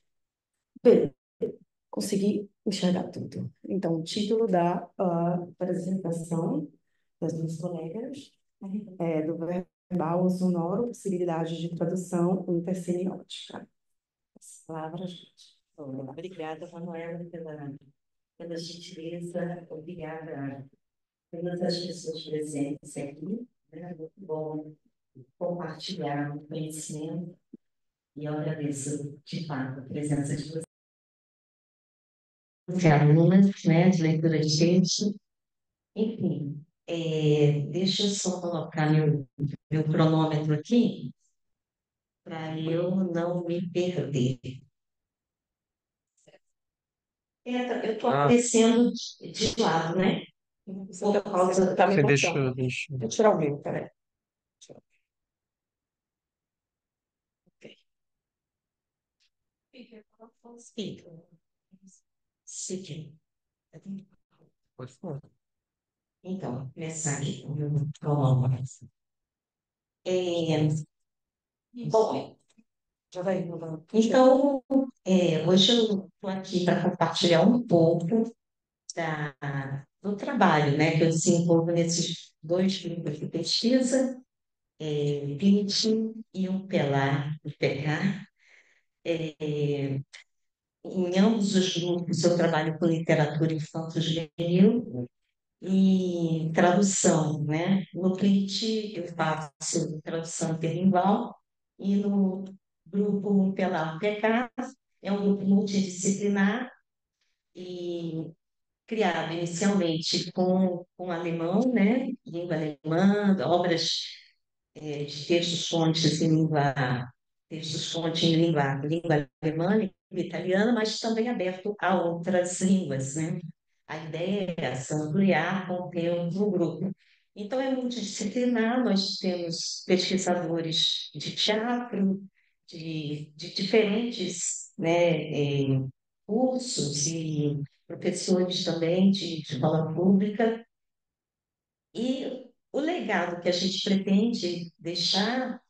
Bem, consegui enxergar tudo. Então, o título da apresentação das duas colegas é do verbal ao sonoro, possibilidade de tradução intersemiótica. As palavras, gente. Obrigada, Manuela, pela gentileza. Obrigada a todas as pessoas presentes aqui. É muito bom compartilhar o conhecimento e eu agradeço, de fato, a presença de vocês. Alunas, né, de leitura de texto. Enfim, deixa eu só colocar meu cronômetro aqui para eu não me perder. Eu estou aparecendo de lado, né? Por causa da minha Deixa, Vou tirar o meu, peraí. Ok. Fica. Seguindo. pode falar. Então, começar aqui com o meu cronômetro. É, bom, Já vai. então, hoje eu estou aqui para compartilhar um pouco do trabalho, né, que eu desenvolvo nesses dois grupos de pesquisa, PIT e um PELAR. Em ambos os grupos eu trabalho com literatura infanto-juvenil e tradução, né? No PIT eu faço tradução interlingual e no grupo PELAR-PK é um grupo multidisciplinar e criado inicialmente com alemão, né? Língua alemã, obras de textos-fontes em textos-fonte em língua alemã, língua italiana, mas também aberto a outras línguas, né? A ideia é essa, ampliar conteúdo no grupo. Então, é multidisciplinar, nós temos pesquisadores de teatro, de diferentes, né, cursos e professores também de escola pública. E o legado que a gente pretende deixar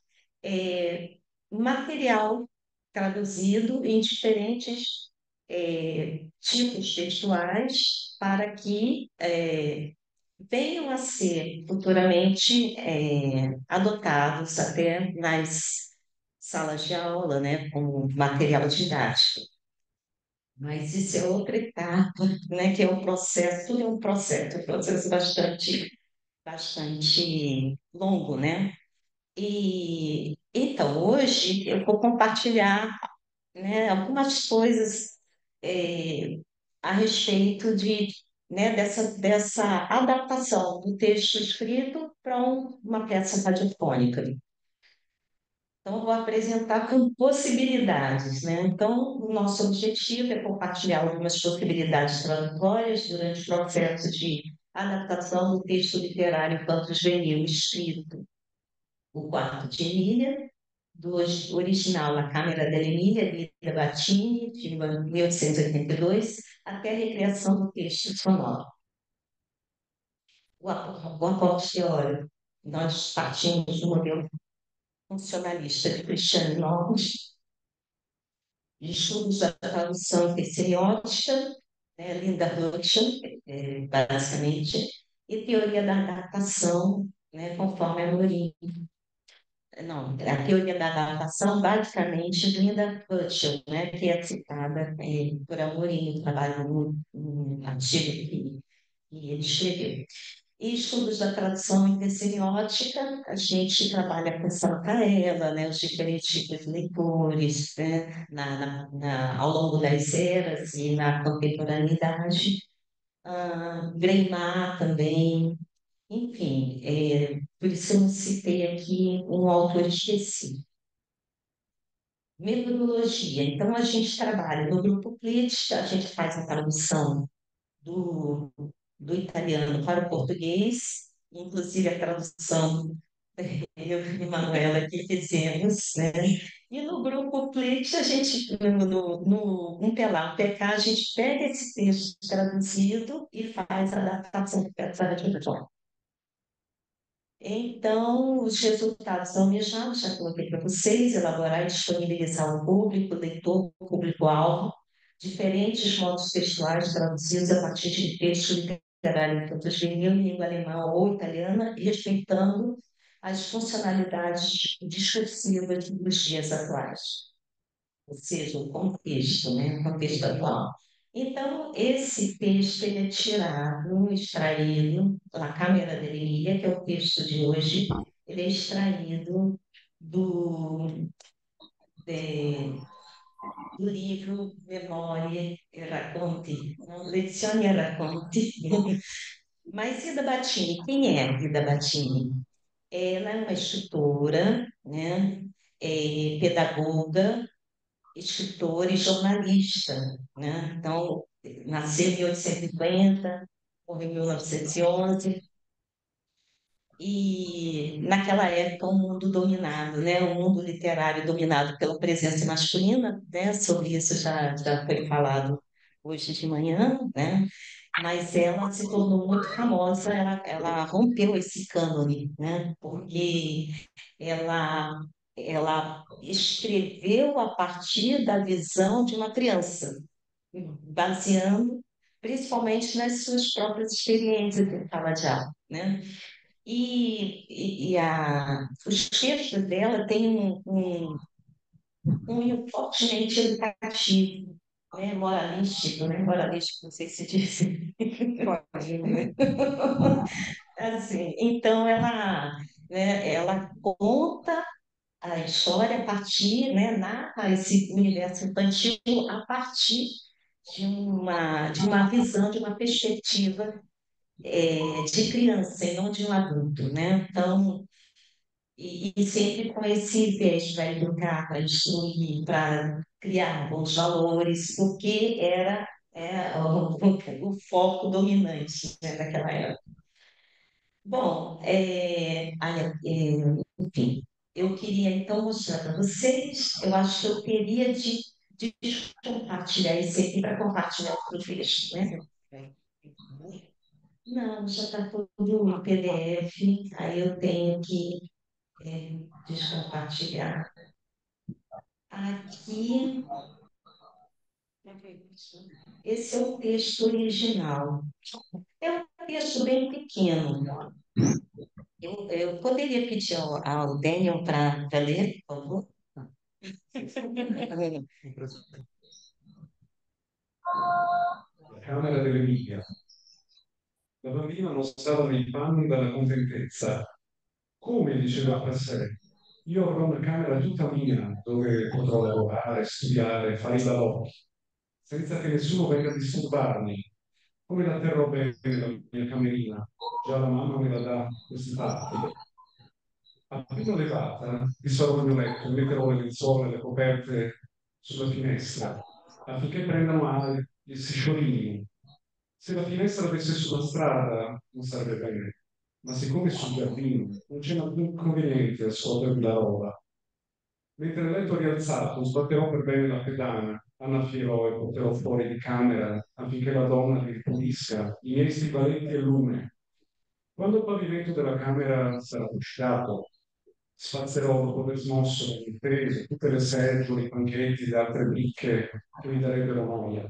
é material traduzido em diferentes tipos textuais para que venham a ser futuramente adotados até nas salas de aula, né, como material didático. Mas isso é outra etapa, né? Que é um processo, tudo é um processo bastante longo, né? E então, hoje eu vou compartilhar, né, algumas coisas é, a respeito dessa adaptação do texto escrito para uma peça radiofônica. Então, eu vou apresentar com possibilidades, né? Então, o nosso objetivo é compartilhar algumas possibilidades tradutórias durante o processo de adaptação do texto literário infanto-juvenil escrito, o quarto de Emília, do original A Câmara dell'Emilia, de Ida Battini, de 1882, até a recriação do texto sonoro. O aporte teórico, nós partimos do modelo funcionalista de Cristiano Norris, de estudos da tradução semiótica, né, Linda Hutchinson, basicamente, e teoria da adaptação, né, conforme a Amorim. Não, a teoria da adaptação, basicamente, Linda Hutchinson, né, que é citada por Amorim, o trabalho no artigo que ele escreveu. E estudos da tradução intersemiótica, a gente trabalha com essa Rafaela, né, os diferentes tipos de leitores, né, ao longo das eras e na contemporaneidade. Greimar também, enfim, por isso eu não citei aqui um autor específico. Metodologia, então a gente trabalha no grupo Plit, a gente faz a tradução do, do italiano para o português, inclusive a tradução eu e a Manuela aqui fizemos, né? E no grupo Plit, a gente, no Umpelar, PK, a gente pega esse texto traduzido e faz a adaptação para essa tradução. Então, os resultados são almejados, já coloquei para vocês, elaborar e disponibilizar ao público, leitor, público-alvo, diferentes modos textuais traduzidos a partir de texto literário infanto-juvenil em língua alemã ou italiana, respeitando as funcionalidades discursivas dos dias atuais, ou seja, o contexto, né? O contexto atual. Então, esse texto ele é tirado, extraído, da Câmara de Emília, que é o texto de hoje, ele é extraído do, de- do livro Memória e Racconti, não? Lezioni e Racconti. Mas Ida Battini, quem é Ida Battini? Ela é uma escritora, né? Pedagoga, escritora e jornalista, né? Então, nasceu em 1850, morreu em 1911, e naquela época um mundo dominado, né? Um mundo literário dominado pela presença masculina, né? Sobre isso já foi falado hoje de manhã, né? Mas ela se tornou muito famosa, ela rompeu esse cânone, né? Porque ela, ela escreveu a partir da visão de uma criança, baseando principalmente nas suas próprias experiências em sala de aula, né? Os textos dela têm um cunho fortemente educativo, né? Moralístico, não sei se diz. Pode, né? Assim, então ela conta a história a partir, né, narra esse universo infantil a partir de uma visão, de uma perspectiva de criança e não de um adulto, né? Então, e sempre com esse viés para educar, para instruir, para criar bons valores, porque era o foco dominante, né, daquela época. Bom, enfim, eu queria então mostrar para vocês, eu acho que eu teria de compartilhar isso aqui para compartilhar o texto, né? Não, já está tudo em PDF, aí eu tenho que descompartilhar. Aqui, esse é o texto original. É um texto bem pequeno. Eu poderia pedir ao Daniel para ler, por favor? La camera dell'Emilia. La bambina non stava nei panni dalla contentezza. Come diceva fra sé, io avrò una camera tutta mia dove potrò lavorare, studiare, fare i balocchi, senza che nessuno venga a disturbarmi. Come la terrò bene la mia camerina? Già la mamma me la dà questi fatti. Appena levata, disfarò il mio letto, metterò le lenzuola e le coperte sulla finestra, affinché prendano aria gli strisciolini. Se la finestra avesse sulla strada, non sarebbe bene, ma siccome sul giardino non c'è alcun inconveniente a scuotermi la roba. Mentre il letto è rialzato, sbatterò per bene la pedana, annaffierò e porterò fuori di camera affinché la donna mi ripulisca i miei stivaletti e il lume. Quando il pavimento della camera sarà uscito, spazzerò dopo aver smosso le intese, tutte le seggiole, i banchetti e le altre bricche che mi darebbero noia.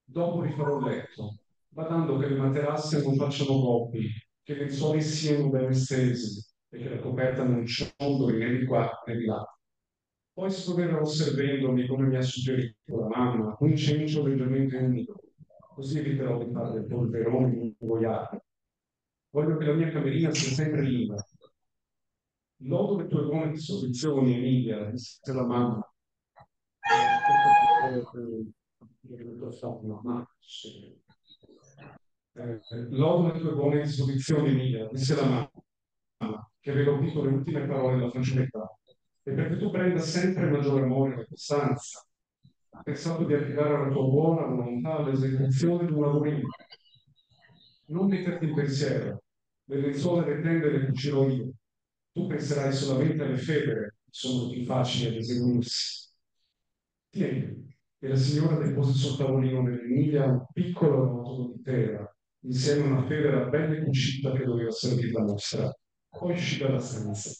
Dopo rifarò il letto, badando che le materasse non facciano gobbi, che le lenzuoli siano ben stesi e che la coperta non ciondoli né di qua né di là. Poi sfoderò servendomi, come mi ha suggerito la mamma, un cencio leggermente umido, così eviterò di fare del polverone ingoiato. Voglio che la mia camerina sia sempre viva. Lodo le tue buone disposizioni, Emilia, disse la mamma. Lodo le tue buone disposizioni, Emilia, disse la mamma, che aveva udito le ultime parole della fanciulletta, e perché tu prenda sempre maggiore amore e costanza, pensando di affidare alla tua buona volontà l'esecuzione di un lavorino. Non metterti in pensiero, le lenzuola e le tende le cucirò io. Tu penserai solamente alle federe, sono più facili ad eseguirsi. Tieni, e la signora depose sul tavolino dell'Emilia un piccolo rotolo di tela, insieme a una federa bella cucita che doveva servire la nostra. Poi uscì dalla stanza.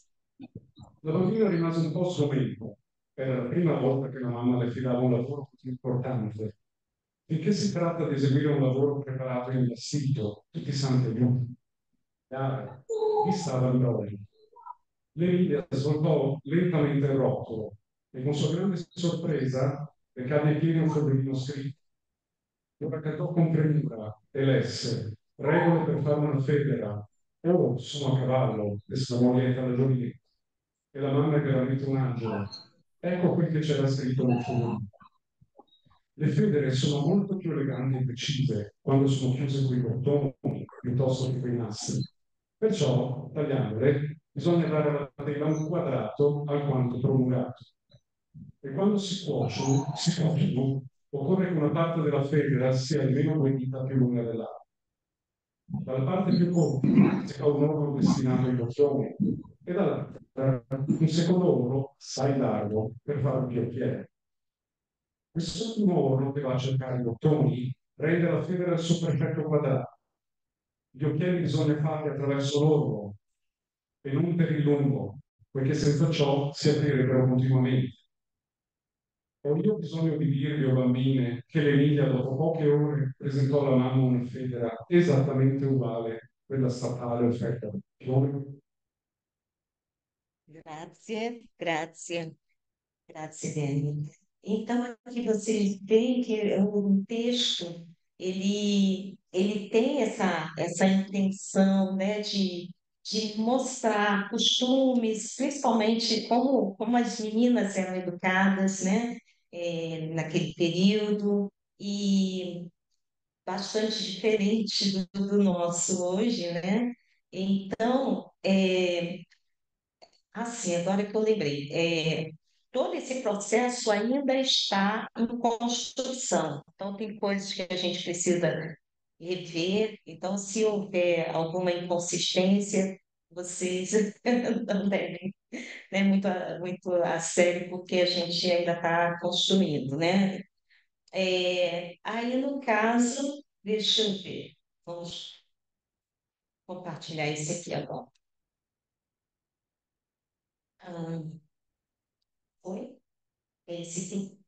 La bambina rimase un po' sgomenta. Era la prima volta che la mamma le fidava un lavoro così importante. Finché si tratta di eseguire un lavoro preparato in vestito, tutti i santi aiuti. Chiara, chi stava allora? L'Emilia svoltò lentamente il rotolo e con sua grande sorpresa le cadde ai piedi un fogliottino scritto. Lo raccattò con premura e lesse: regole per fare una federa. Oh, sono a cavallo, esclamò lieta la giovinetta. E la mamma è veramente un angelo. Ecco quel che c'era scritto nel foglio. Le federe sono molto più eleganti e precise quando sono chiuse con i bottoni piuttosto che con i nastri. Perciò, tagliandole, bisogna dare alla tela un quadrato alquanto prolungato. E quando si cuociono, occorre che una parte della federa sia almeno 2 dita più lunga dell'altra. Dalla parte più corta si fa un orlo destinato ai bottoni e dall'altra un secondo orlo assai largo per fare un biocchiere. Quest'ultimo orlo che va a cercare i bottoni rende la federa il suo perfetto quadrato. Gli occhiali bisogna farli attraverso l'orlo e non per il lungo, poiché senza ciò si aprirebbero continuamente. Ho io bisogno di dirvi, o bambine, che l'Emilia dopo poche ore presentò alla mamma una federa esattamente uguale a quella statale offerta. Grazie, grazie, grazie, Dani. Então, aqui vocês veem que o texto, ele tem essa intenção, né, de mostrar costumes, principalmente como as meninas eram educadas, né, naquele período, e bastante diferente do nosso hoje, né? Então, assim, agora que eu lembrei, todo esse processo ainda está em construção. Então, tem coisas que a gente precisa rever. Então, se houver alguma inconsistência, vocês não devem, né, muito a sério, porque a gente ainda está construindo, né? Aí, no caso, deixa eu ver, vamos compartilhar esse aqui agora. Ah, foi? Esse sim.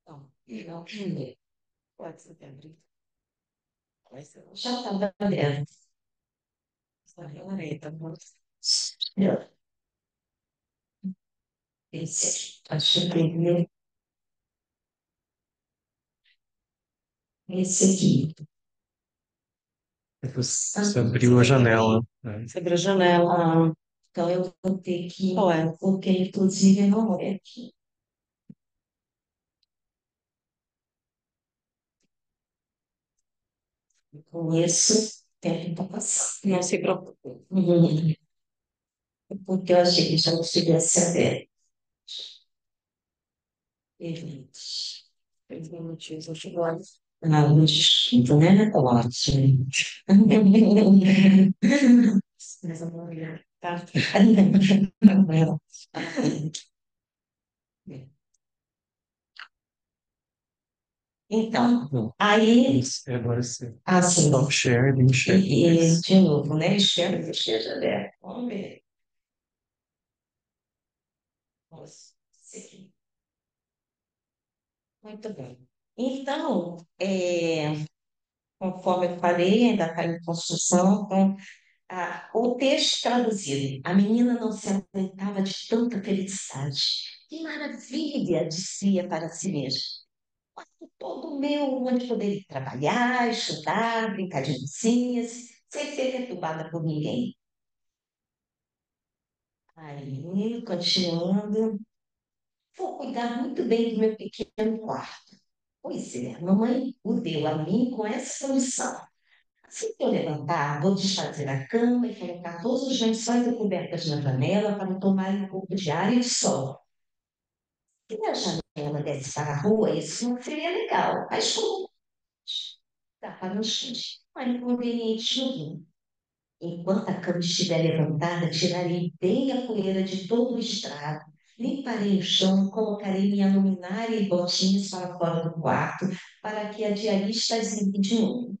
Não, não, pode ser abrir. Já estava aberto. Agora tá bom. Esse, acho que esse aqui. Você abriu a janela, né? Você abriu a janela. Então, eu vou ter que. Qual é? Porque, inclusive, não é aqui. Com isso, tempo está passando. Não se preocupe. Uhum. Porque eu achei que já não estivesse aberto. Eventos. 3 minutinhos, eu chego Agora, lá. no distinto, né? Ótimo. Mas eu vou olhar. Tá. Então, aí, Agora sim. assim, Stop share, link share. de novo, né? Espero que esteja aberto. Vamos ver. Nossa, esse aqui. Muito bem. Então, conforme eu falei, ainda está em construção, então, o texto traduzido. A menina não se aguentava de tanta felicidade. Que maravilha, dizia para si mesma. Todo meu, onde poderia trabalhar, estudar, brincar de vizinhas, sem ser perturbada por ninguém. Aí, continuando, vou cuidar muito bem do meu pequeno quarto. Pois é, a mamãe o deu a mim com essa condição. Assim que eu levantar, vou desfazer a cama e colocar todos os lençóis e cobertas na janela para tomar um pouco de ar e de sol. Se a janela desse para a rua, isso não seria legal, mas como dá para nos fingir, não é inconveniente nenhum. Enquanto a cama estiver levantada, tirarei bem a poeira de todo o estrago, limparei o chão, colocarei minha luminária e botinhas para fora do quarto, para que a diarista as limpe de novo.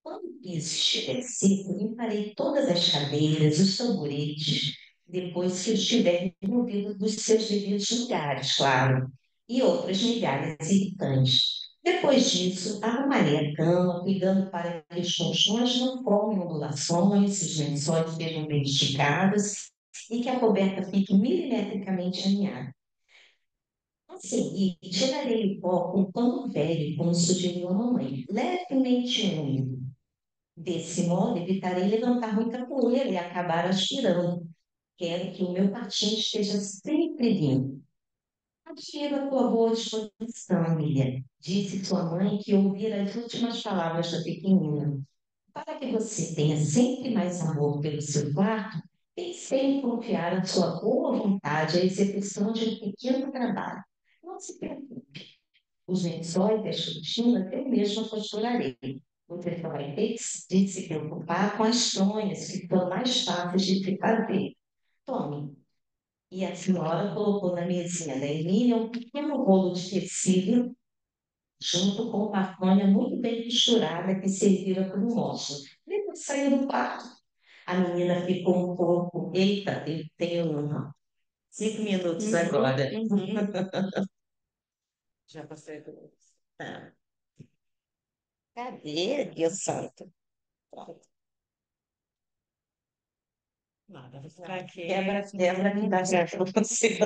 Quando o piso estiver seco, limparei todas as cadeiras, os tamboretes, depois que eu estiver removido dos seus devidos lugares, claro, e outras migalhas irritantes. Depois disso, arrumarei a cama, cuidando para que os colchões não formem ondulações, os lençóis sejam bem esticados e que a coberta fique milimetricamente alinhada. A seguir, tirarei o pó com pano velho, como sugeriu a mamãe, levemente úmido. Desse modo, evitarei levantar muita poeira e acabar aspirando. Quero que o meu patinho esteja sempre limpo. Admiro a tua boa disposição, Miriam, disse sua mãe que ouvira as últimas palavras da pequenina. Para que você tenha sempre mais amor pelo seu quarto, pensei em confiar a sua boa vontade à execução de um pequeno trabalho. Não se preocupe. Os lençóis e as cortinas eu mesma costurarei. Você só vai ter de se preocupar com as fronhas, que são mais fáceis de se fazer. Tome. E a senhora colocou na mesinha da Emília um pequeno rolo de tecido, junto com uma fronha muito bem costurada que servira para o moço. Depois saiu do quarto. A menina ficou um pouco. Eita, eu tenho 5 minutos agora. Já passei por isso. Tá. Cadê, Deus santo? Pronto. Nada, vou ficar aqui. Quebra que dá certo pra você.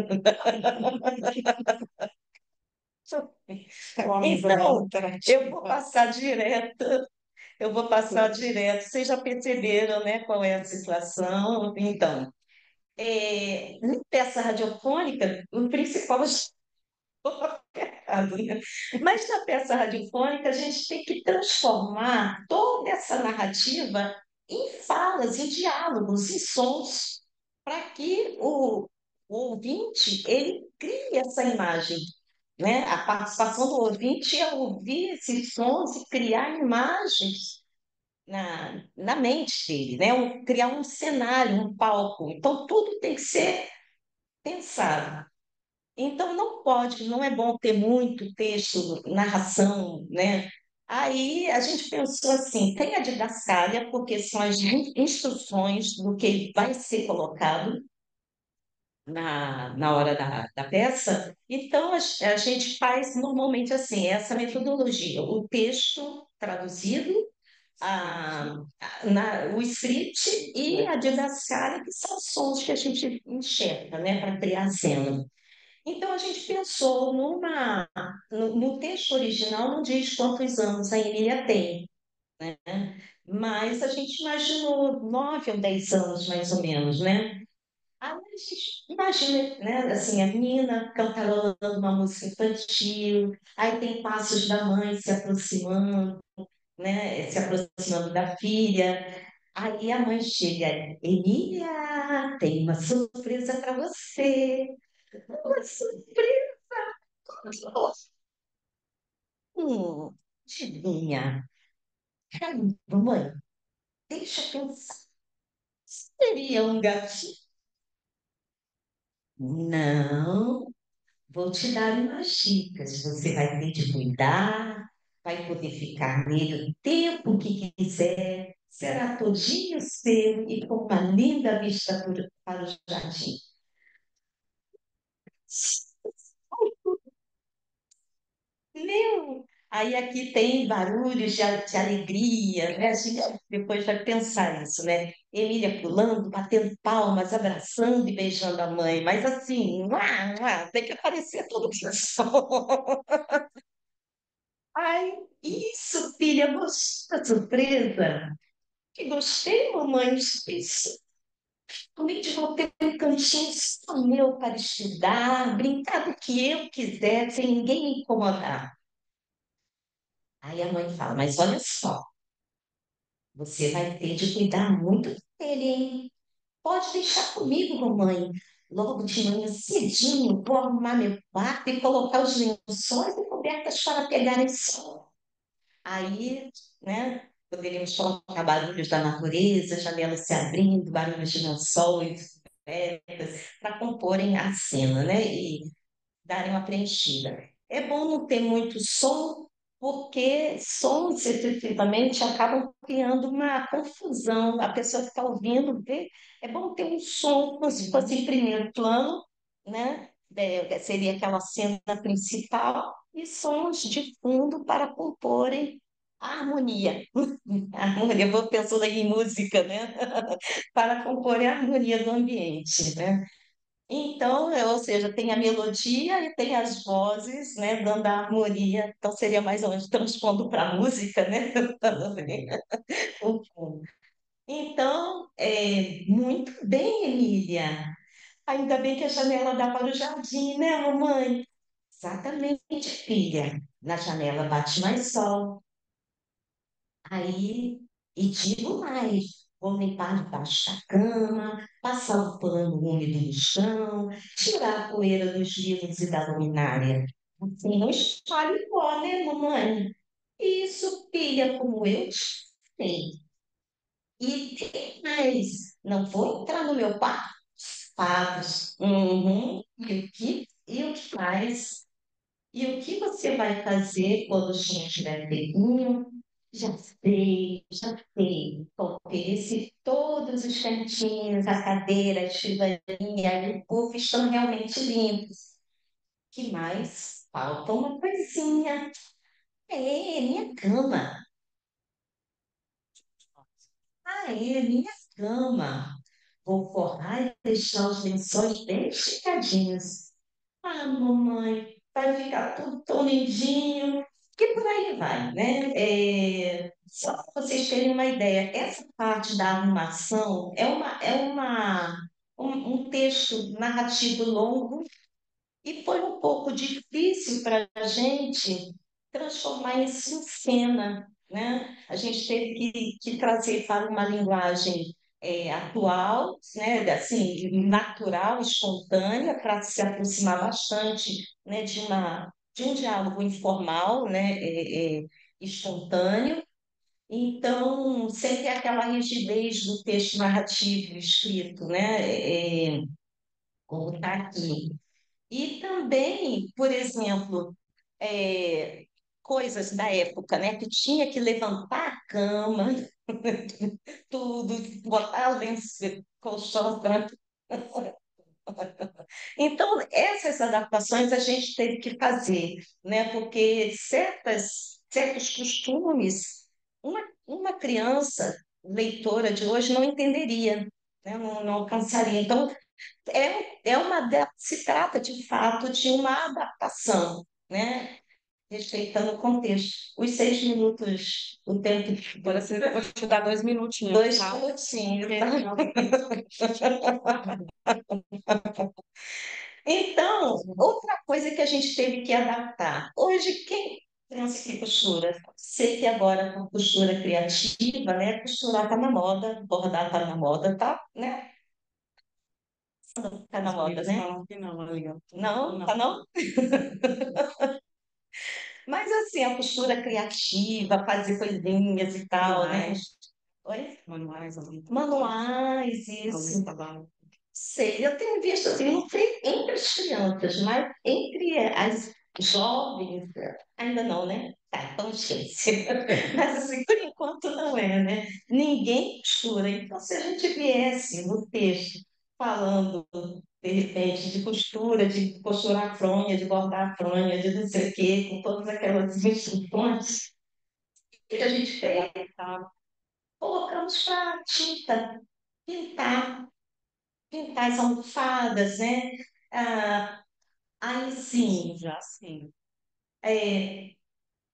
Então, eu vou passar direto. Vocês já perceberam, né, qual é a situação? Então, na peça radiofônica, o principal errado, né? Mas na peça radiofônica, a gente tem que transformar toda essa narrativa em falas, em diálogos, em sons, para que o ouvinte ele crie essa imagem, né? A participação do ouvinte é ouvir esses sons e criar imagens na mente dele, né? Criar um cenário, um palco. Então, tudo tem que ser pensado. Então, não pode, não é bom ter muito texto, narração, né? Aí a gente pensou assim, tem a didascália, porque são as instruções do que vai ser colocado na hora da peça. Então, a gente faz normalmente assim, essa metodologia, o texto traduzido, o script e a didascália, que são sons que a gente enxerga, né, para criar a cena. Então, a gente pensou no texto original, não diz quantos anos a Emília tem, né? Mas a gente imaginou 9 ou 10 anos, mais ou menos, né? Aí a gente imagina, né, assim, a menina cantarolando uma música infantil, aí tem passos da mãe se aproximando, né, se aproximando da filha. Aí a mãe chega, Emília, tem uma surpresa para você. Uma surpresa. Adivinha? Caramba, mãe, deixa eu pensar. Seria um gatinho? Não. Vou te dar umas dicas. Você vai ter de cuidar, vai poder ficar nele o tempo que quiser, será todinho seu e com uma linda vista para o jardim. Meu! Aí aqui tem barulhos de alegria, né? A gente depois vai pensar isso, né? Emília pulando, batendo palmas, abraçando e beijando a mãe, mas assim, tem que aparecer tudo que só. Ai, isso, filha, gostou da surpresa? Que gostei, mamãe, isso. Realmente vou ter um cantinho só meu para estudar, brincar do que eu quiser, sem ninguém me incomodar. Aí a mãe fala, mas olha só, você vai ter de cuidar muito dele, hein? Pode deixar comigo, mamãe. Logo de manhã cedinho, vou arrumar meu quarto e colocar os lençóis e cobertas para pegarem sol. Aí, né, poderíamos colocar barulhos da natureza, janelas se abrindo, barulhos de lençóis, para comporem a cena, né? E darem uma preenchida. É bom não ter muito som, porque sons excessivamente acabam criando uma confusão. A pessoa que está ouvindo, é bom ter um som como se fosse em primeiro plano, né? Seria aquela cena principal, e sons de fundo para comporem a harmonia. A harmonia, eu vou pensando aí em música, né? Para compor a harmonia do ambiente, né? Então, ou seja, tem a melodia e tem as vozes, né, dando a harmonia. Então, seria mais ou menos transpondo para a música, né? O fundo. Então, muito bem, Emília. Ainda bem que a janela dá para o jardim, né, mamãe? Exatamente, filha. Na janela bate mais sol. Aí, e digo mais, vou limpar debaixo da cama, passar o pano úmido no chão, tirar a poeira dos livros e da luminária. Assim não espalhe pó, né, mamãe? Isso, filha, como eu te sei. E tem mais, não vou entrar no meu quarto, pagos. Uhum. E o que mais? E o que você vai fazer quando o Chico estiver velhinho? Já sei, já sei. Conferi todos os cantinhos, a cadeira, a escrivaninha e o puff estão realmente limpos. Que mais? Falta uma coisinha. Minha cama. Minha cama. Vou forrar e deixar os lençóis bem esticadinhos. Mamãe, vai ficar tudo tão lindinho. Que por aí vai, né? Só para vocês terem uma ideia, essa parte da arrumação um texto narrativo longo e foi um pouco difícil para a gente transformar isso em cena, né? A gente teve que trazer para uma linguagem atual, né? Assim, natural, espontânea, para se aproximar bastante, né? De um diálogo informal, né? Espontâneo. Então, sem ter aquela rigidez do texto narrativo escrito, né? Como está aqui. E também, por exemplo, é, coisas da época, né? Que tinha que levantar a cama, tudo, botar lenço, colchão branco. Então, essas adaptações a gente teve que fazer, né? Porque certos costumes, uma criança leitora de hoje não entenderia, né? Não alcançaria. Então, se trata de fato de uma adaptação, né? Respeitando o contexto. Os 6 minutos, o tempo. Agora você vou te dar 2 minutinhos, Dois tá? minutinhos. Então, outra coisa que a gente teve que adaptar. Hoje, quem pensa que costura? Sei que agora com costura criativa, né? Costurar tá na moda, bordar tá na moda, tá, né? Tá na Os moda, meninos né? falam que não, ali, ó. Não, Não. tá não? Mas assim, a costura criativa, fazer coisinhas e tal, né? Manuais, Oi? manuais ali. Manuais, isso. Aumenta a barra. Sei, eu tenho visto assim, não sei entre as crianças, mas entre as jovens, ainda não, né? Tá, então esquece. Mas assim, por enquanto não é, né? Ninguém costura. Então, se a gente viesse no texto falando, de repente, de costura, de costurar a fronha, de bordar a fronha, de não sei o quê, com todas aquelas instruções, o que a gente fez? Tá? Colocamos para tinta, pintar pintar as almofadas, né? Ah, aí sim, Já sim. é,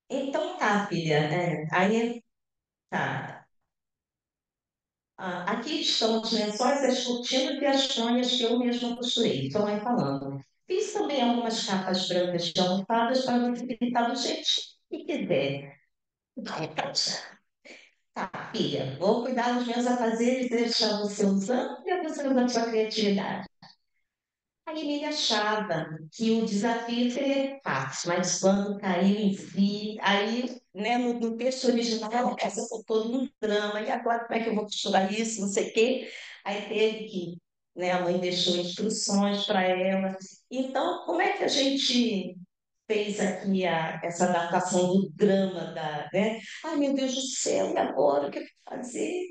então tá, filha, aí tá. Aqui estão os lençóis, as cortinas e as fronhas que eu mesma costurei, estou aí falando. Fiz também algumas capas brancas de almofadas para você pintar do jeito que quiser. Tá, filha, vou cuidar dos meus afazeres, deixar você usando e abusando da sua criatividade. Aí ele achava que o desafio seria fácil, mas quando caiu em si, aí, né, no texto original, essa foi todo um drama, e agora como é que eu vou costurar isso, não sei o quê. Aí teve que, né, a mãe deixou instruções para ela. Então, como é que a gente fez aqui essa adaptação do drama né? Ai, meu Deus do céu, e agora o que eu vou fazer?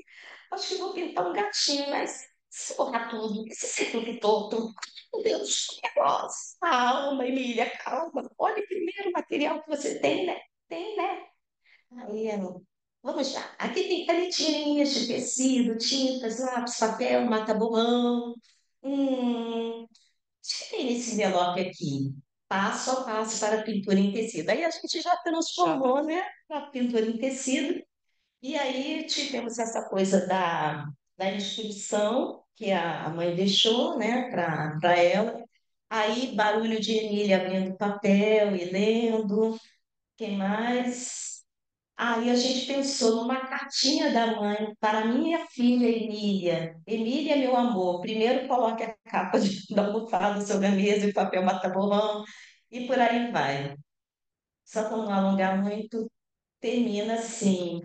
Acho que vou pintar um gatinho, mas se borrar tudo, e se ser tudo torto? Meu Deus, que negócio. Calma, Emília, calma. Olha primeiro o material que você tem, né? Tem, né? Aí, vamos lá. Aqui tem canetinhas de tecido, tintas, lápis, papel, mata-borrão. Hum, tem nesse envelope aqui, passo a passo para a pintura em tecido. Aí a gente já transformou, né, para pintura em tecido. E aí tivemos essa coisa da instrução que a mãe deixou, né, para ela. Aí barulho de Emília abrindo papel e lendo. Quem mais? Aí a gente pensou numa cartinha da mãe para minha filha Emília. Emília, meu amor, primeiro coloque a capa da almofada sobre a mesa e papel mata-borrão e por aí vai. Só para não alongar muito, termina assim.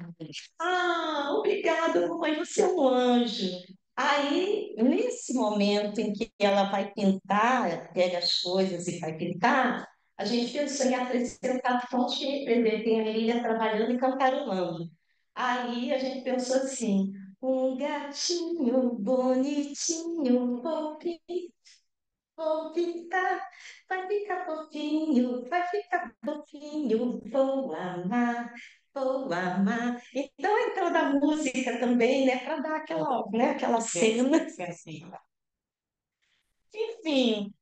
Ah, obrigada, mamãe, você é um anjo. Aí, nesse momento em que ela vai pintar, pega as coisas e vai pintar, a gente pensou em acrescentar fontes que representem a ilha trabalhando e cantarolando. Aí a gente pensou assim, um gatinho bonitinho, vou pintar, vai ficar fofinho, vai ficar fofinho, vou amar, vou amar. Então entrou da música também, né, para dar aquela cena. Sim. Enfim,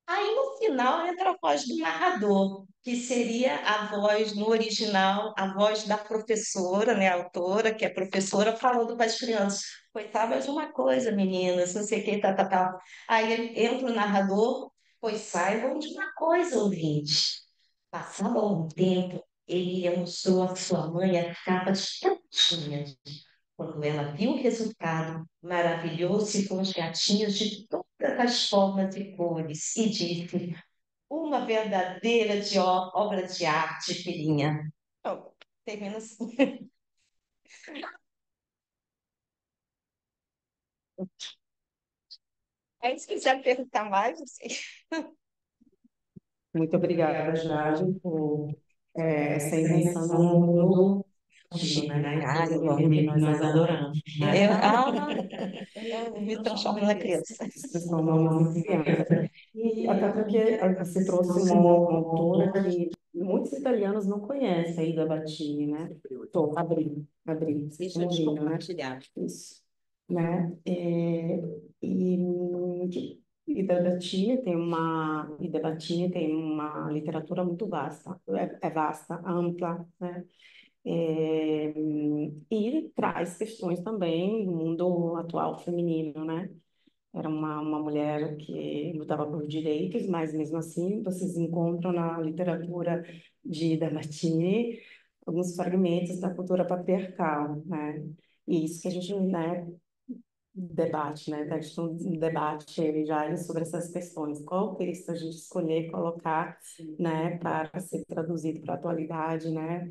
aí no final entra a voz do narrador, que seria a voz no original, a voz da professora, né, a autora, que é professora, falando para as crianças. Coitadas de uma coisa, meninas, não sei o que, tá. Aí entra o narrador, pois saibam de uma coisa, ouvinte. Passado algum tempo, ele mostrou à sua mãe as capas prontinhas. Quando ela viu o resultado, maravilhou-se com os gatinhos de todas as formas e cores e disse: uma verdadeira obra de arte, filhinha. Então, termina assim. Aí, se quiser perguntar mais, não sei. Muito obrigada, Jade, por essa invenção do mundo infantil, né? Ah, eu Aquele gosto. bebê que nós adoramos, né? Eu me transformo na criança. Se transformamos em criança. E até porque você trouxe uma autora que muitos italianos não conhecem, Aida Battini, né? Tô, abri, Deixa eu vamos ver, né? compartilhar. Isso. né? E da Latine tem uma literatura muito vasta, é vasta, ampla, né? É, e traz questões também do mundo atual feminino, né? Era uma mulher que lutava por direitos, mas mesmo assim vocês encontram na literatura de Damascene alguns fragmentos da cultura patriarcal, né? E isso que a gente, né, debate, né? A gente um debate já sobre essas questões. Qual texto a gente escolher colocar, né, para ser traduzido para a atualidade, né?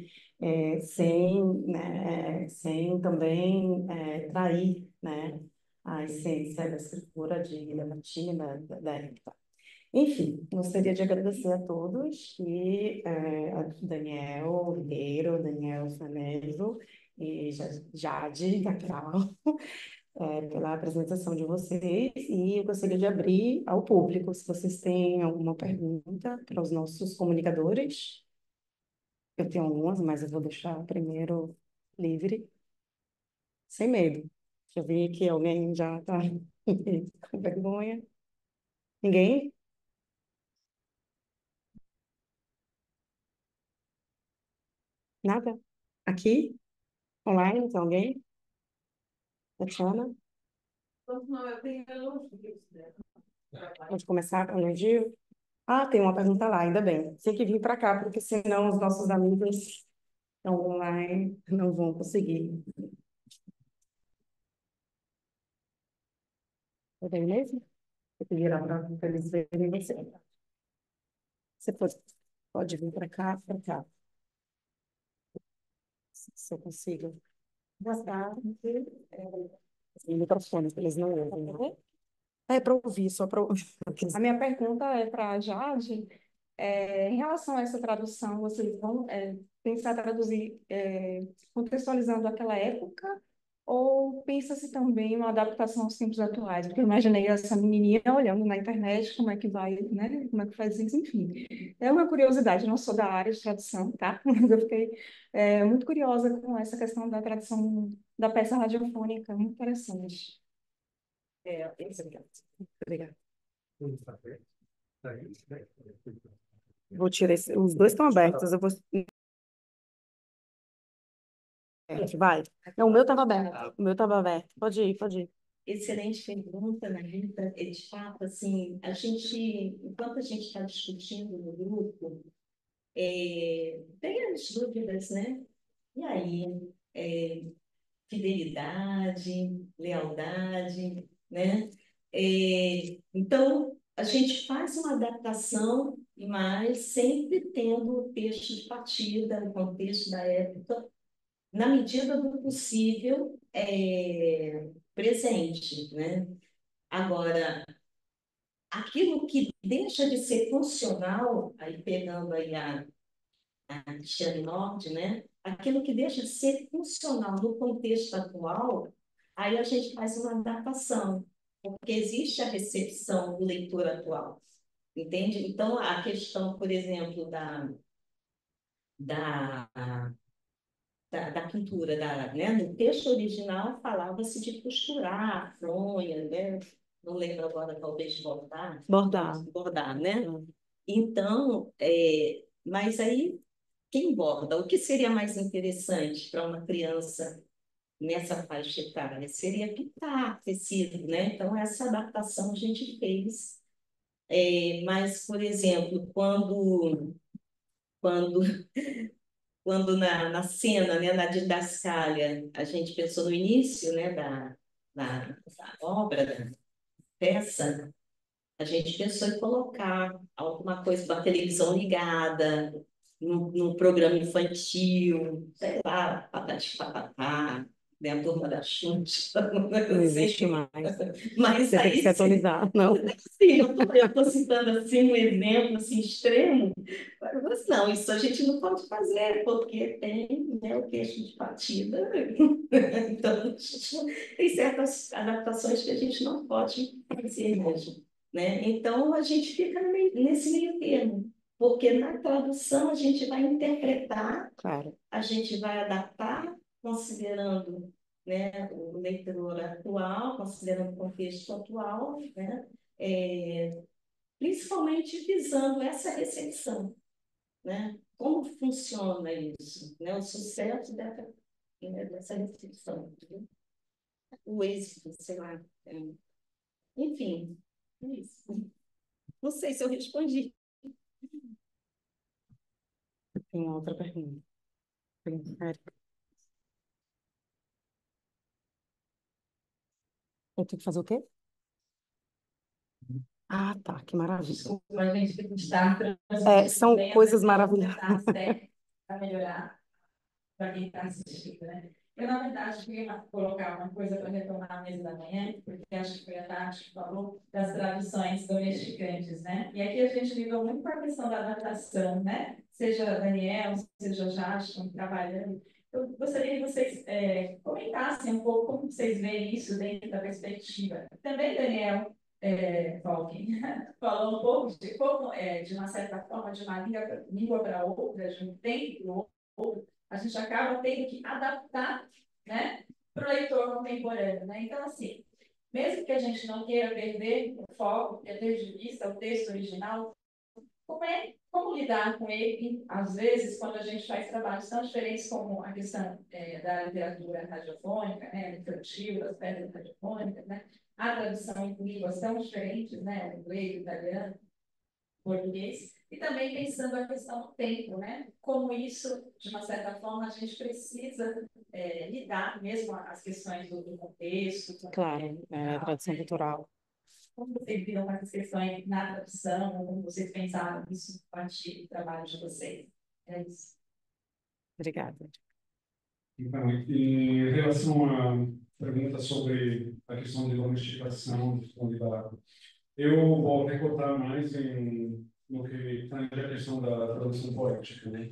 Sem também trair, né, a essência da escritura de Lamartine, da época. Enfim, gostaria de agradecer a todos a Daniel Ribeiro, Daniel Faneso e Jade Cacau, pela apresentação de vocês, e eu gostaria de abrir ao público, se vocês têm alguma pergunta para os nossos comunicadores. Eu tenho algumas, mas eu vou deixar primeiro livre, sem medo. Já vi que alguém já está com vergonha. Ninguém? Nada? Aqui? Online? Tem alguém? Tatiana? Pode começar com o elogio? Ah, tem uma pergunta lá, ainda bem. Tem que vir para cá, porque senão os nossos amigos estão online, não vão conseguir. É bem mesmo? Eu pedi lá para eles verem você. Você pode vir para cá, para cá. Se eu consigo. Boa tarde. O microfone, que eles não ouvem. É para ouvir, só para ouvir. A minha pergunta é para a Jade. Em relação a essa tradução, vocês vão pensar traduzir contextualizando aquela época ou pensa-se também em uma adaptação aos tempos atuais? Porque eu imaginei essa menininha olhando na internet como é que vai, né? Como é que faz isso, enfim. É uma curiosidade, eu não sou da área de tradução, tá? Mas eu fiquei muito curiosa com essa questão da tradução da peça radiofônica, muito interessante. Obrigada. Vou tirar os dois estão abertos, eu vou. Vai. Não, o meu estava aberto. O meu estava aberto. Pode ir, pode ir. Excelente pergunta, Marita. De fato, assim, enquanto a gente está discutindo no grupo, tem as dúvidas, né? E aí, fidelidade, lealdade, né? Então, a gente faz uma adaptação, mas sempre tendo o texto de partida, o contexto da época, na medida do possível, presente, né? Agora, aquilo que deixa de ser funcional, aí pegando aí a Cristiane Nord, né? Aquilo que deixa de ser funcional no contexto atual, aí a gente faz uma adaptação, porque existe a recepção do leitor atual, entende? Então, a questão, por exemplo, da, da pintura, né? No texto original falava-se de costurar, fronha, né? Não lembro agora, talvez bordar. Bordar. Bordar, né? Então, mas aí, quem borda? O que seria mais interessante para uma criança nessa faixa etária? Seria pintar tecido, né? Então, essa adaptação a gente fez. Mas, por exemplo, quando na cena, né, na didascália, a gente pensou no início, né, da obra, da peça, a gente pensou em colocar alguma coisa da televisão ligada, num programa infantil, sei lá, Patati Patatá, né, a Turma da Xuxa. Não existe mais. Mas Você tem que se atualizar, não. Sim, eu estou citando assim, um exemplo assim, extremo, mas não, isso a gente não pode fazer, porque tem, né, o queixo de partida. Então, tem certas adaptações que a gente não pode fazer mesmo, né? Então, a gente fica nesse meio termo, porque na tradução a gente vai interpretar, Claro. a gente vai adaptar, considerando né, o leitor atual, considerando o contexto atual, né, principalmente visando essa recepção, né? Como funciona isso, né? O sucesso dessa recepção, né? O êxito, sei lá. Enfim, é isso. Não sei se eu respondi. Tem outra pergunta. Érica. Eu tenho que fazer o quê? Ah, tá, que maravilha. Desculpa, a gente está são coisas maravilhosas. Para melhorar para quem está assistindo, né? Eu, na verdade, queria colocar uma coisa para retomar a mesa da manhã, porque acho que foi a Tati que falou das traduções domesticantes, né? E aqui a gente lidou muito com a questão da adaptação, né? Seja Daniel, seja Jadson trabalhando. Eu gostaria que vocês comentassem um pouco como vocês veem isso dentro da perspectiva. Também, Daniel, Tolkien, falou um pouco de como, de uma certa forma, de uma língua para outra, de um tempo para o outro, a gente acaba tendo que adaptar, né, para o leitor contemporâneo, né? Então, assim, mesmo que a gente não queira perder o foco, perder de vista o texto original, como lidar com ele, às vezes, quando a gente faz trabalhos tão diferentes como a questão da literatura radiofônica, né, infantil, das pedras radiofônicas, né, a tradução em línguas tão diferentes, né, o inglês, o italiano, português, e também pensando a questão do tempo, né? Como isso, de uma certa forma, a gente precisa lidar mesmo as questões do contexto. Claro, a tradução cultural. Como vocês viram essas questões na tradução, como vocês pensaram isso a partir do trabalho de vocês? É isso. Obrigada. Então, em relação à pergunta sobre a questão de domesticação, eu vou recortar mais no que tange a questão da tradução poética, né?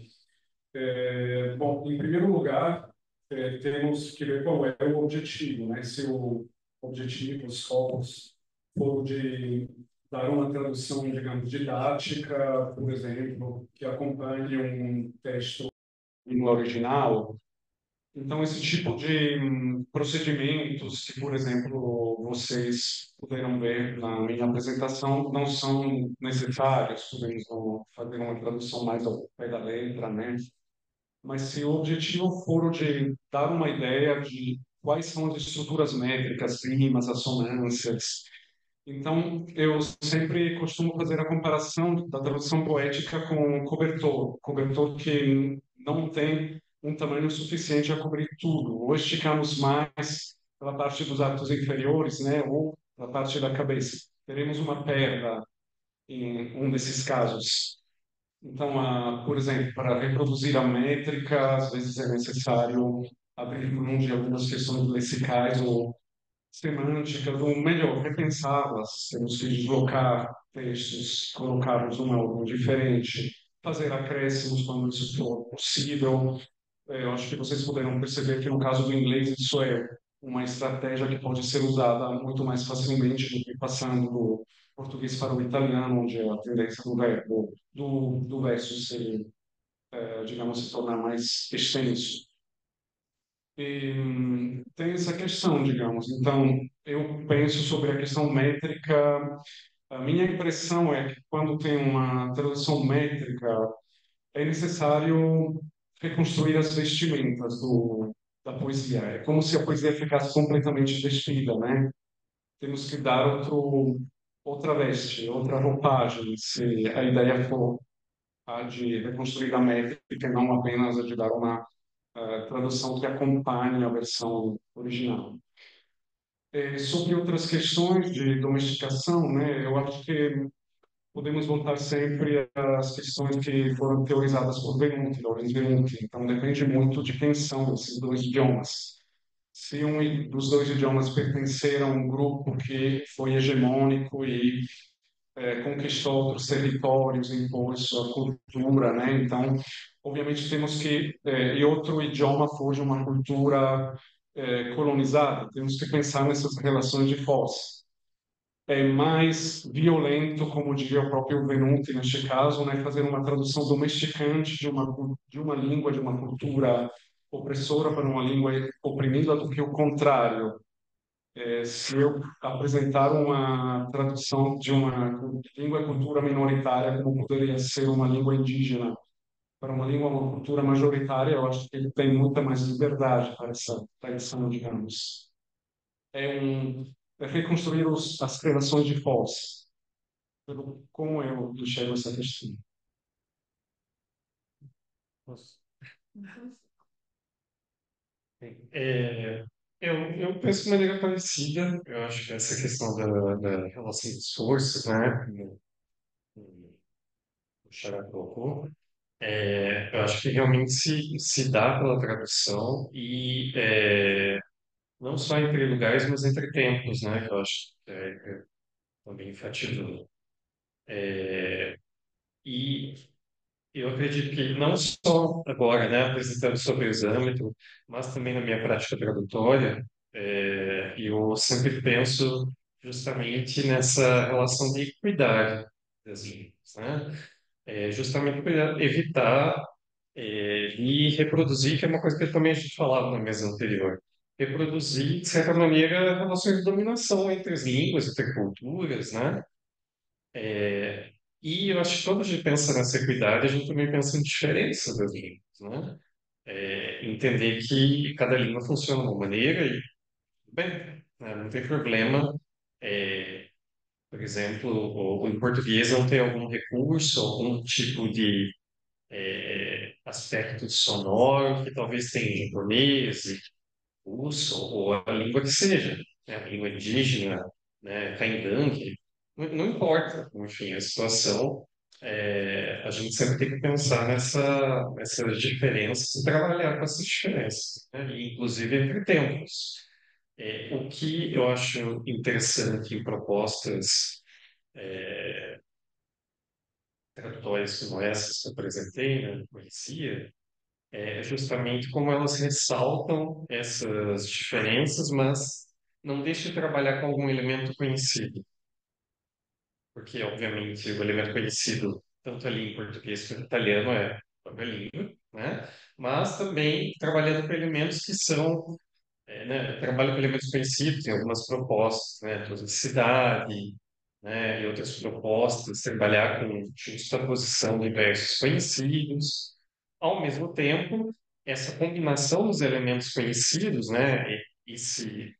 Bom, em primeiro lugar, temos que ver qual é o objetivo, né? Se o objetivo, os focos, for de dar uma tradução, digamos, didática, por exemplo, que acompanhe um texto em língua original. Então, esse tipo de procedimentos que, por exemplo, vocês puderam ver na minha apresentação, não são necessários, podemos fazer uma tradução mais ao pé da letra, né? Mas se o objetivo for o de dar uma ideia de quais são as estruturas métricas, rimas, assonâncias, então eu sempre costumo fazer a comparação da tradução poética com o cobertor que não tem um tamanho suficiente a cobrir tudo, ou esticamos mais pela parte dos atos inferiores, né, ou pela parte da cabeça. Teremos uma perda em um desses casos. Então, por exemplo, para reproduzir a métrica, às vezes é necessário abrir mão de algumas questões lexicais ou semânticas, ou melhor, repensá-las. Temos que deslocar textos, colocá-los num álbum diferente, fazer acréscimos quando isso for possível. Eu acho que vocês puderam perceber que no caso do inglês isso é uma estratégia que pode ser usada muito mais facilmente do que passando do português para o italiano, onde a tendência do verbo, do verso seria, digamos, se tornar mais extenso. E tem essa questão, digamos. Então, eu penso sobre a questão métrica. A minha impressão é que quando tem uma tradução métrica, é necessário reconstruir as vestimentas da poesia. É como se a poesia ficasse completamente vestida, né? Temos que dar outra veste, outra roupagem, se a ideia for a de reconstruir a métrica, e não apenas a de dar uma tradução que acompanhe a versão original. Sobre outras questões de domesticação, né? Eu acho que podemos voltar sempre às questões que foram teorizadas por Venuti, Lorenz Venuti. Então, depende muito de quem são esses dois idiomas. Se um dos dois idiomas pertencer a um grupo que foi hegemônico e conquistou outros territórios, impôs sua cultura, né? Então, obviamente, temos que... e outro idioma for de uma cultura colonizada, temos que pensar nessas relações de força. É mais violento, como diria o próprio Venuti neste caso, né, fazer uma tradução domesticante de uma língua, de uma cultura opressora para uma língua oprimida do que o contrário. Se eu apresentar uma tradução de uma língua e cultura minoritária, como poderia ser uma língua indígena, para uma língua, uma cultura majoritária, eu acho que ele tem muita mais liberdade para essa tradição, digamos. É reconstruir as relações de força, como eu enxergo essa questão. É, eu penso de maneira parecida. Eu acho que essa questão da relação dos forças, né, como o Xará colocou, eu acho que realmente se dá pela tradução e não só entre lugares, mas entre tempos, né, que eu acho que também enfatizou. E eu acredito que não só agora, né, apresentando sobre o exâmetro, mas também na minha prática tradutória, eu sempre penso justamente nessa relação de equidade das línguas, né? Justamente para evitar e reproduzir, que é uma coisa que também a gente falava na mesa anterior, reproduzir, de certa maneira, relações de dominação entre as línguas, entre culturas, né? E eu acho que quando a gente pensa nessa equidade, a gente também pensa em diferença das línguas, né? Entender que cada língua funciona de uma maneira e, bem, né, não tem problema. é, por exemplo, em português não tem algum recurso, algum tipo de aspecto sonoro que talvez tenha em japonês, russo, ou a língua que seja, né? A língua indígena, né? Caingangue, não importa, enfim, a situação, a gente sempre tem que pensar nessas diferenças e trabalhar com essas diferenças, né? E, inclusive entre tempos. O que eu acho interessante em propostas tradutórias como essas que eu apresentei, né, não conhecia, justamente como elas ressaltam essas diferenças, mas não deixa de trabalhar com algum elemento conhecido, porque, obviamente, o elemento conhecido, tanto ali em português quanto em italiano, é a própria língua, né? Mas também trabalhando com elementos que são, né? Trabalho com elementos conhecidos, tem algumas propostas, né? Toxicidade, né? E outras propostas, trabalhar com justaposição de versos conhecidos. Ao mesmo tempo, essa combinação dos elementos conhecidos, né? Esse,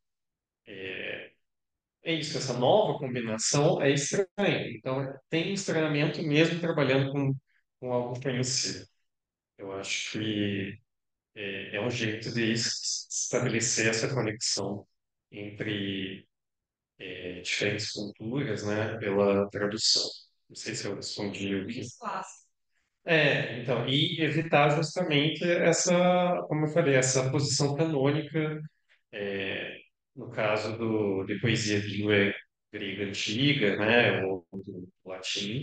isso, essa nova combinação é estranha. Então, tem estranhamento mesmo trabalhando com algo conhecido. Eu acho que é um jeito de estabelecer essa conexão entre diferentes culturas, né, pela tradução. Não sei se eu respondi o que. Então, e evitar justamente essa, como eu falei, essa posição canônica, é, no caso de poesia de língua grega antiga, né, ou do latim,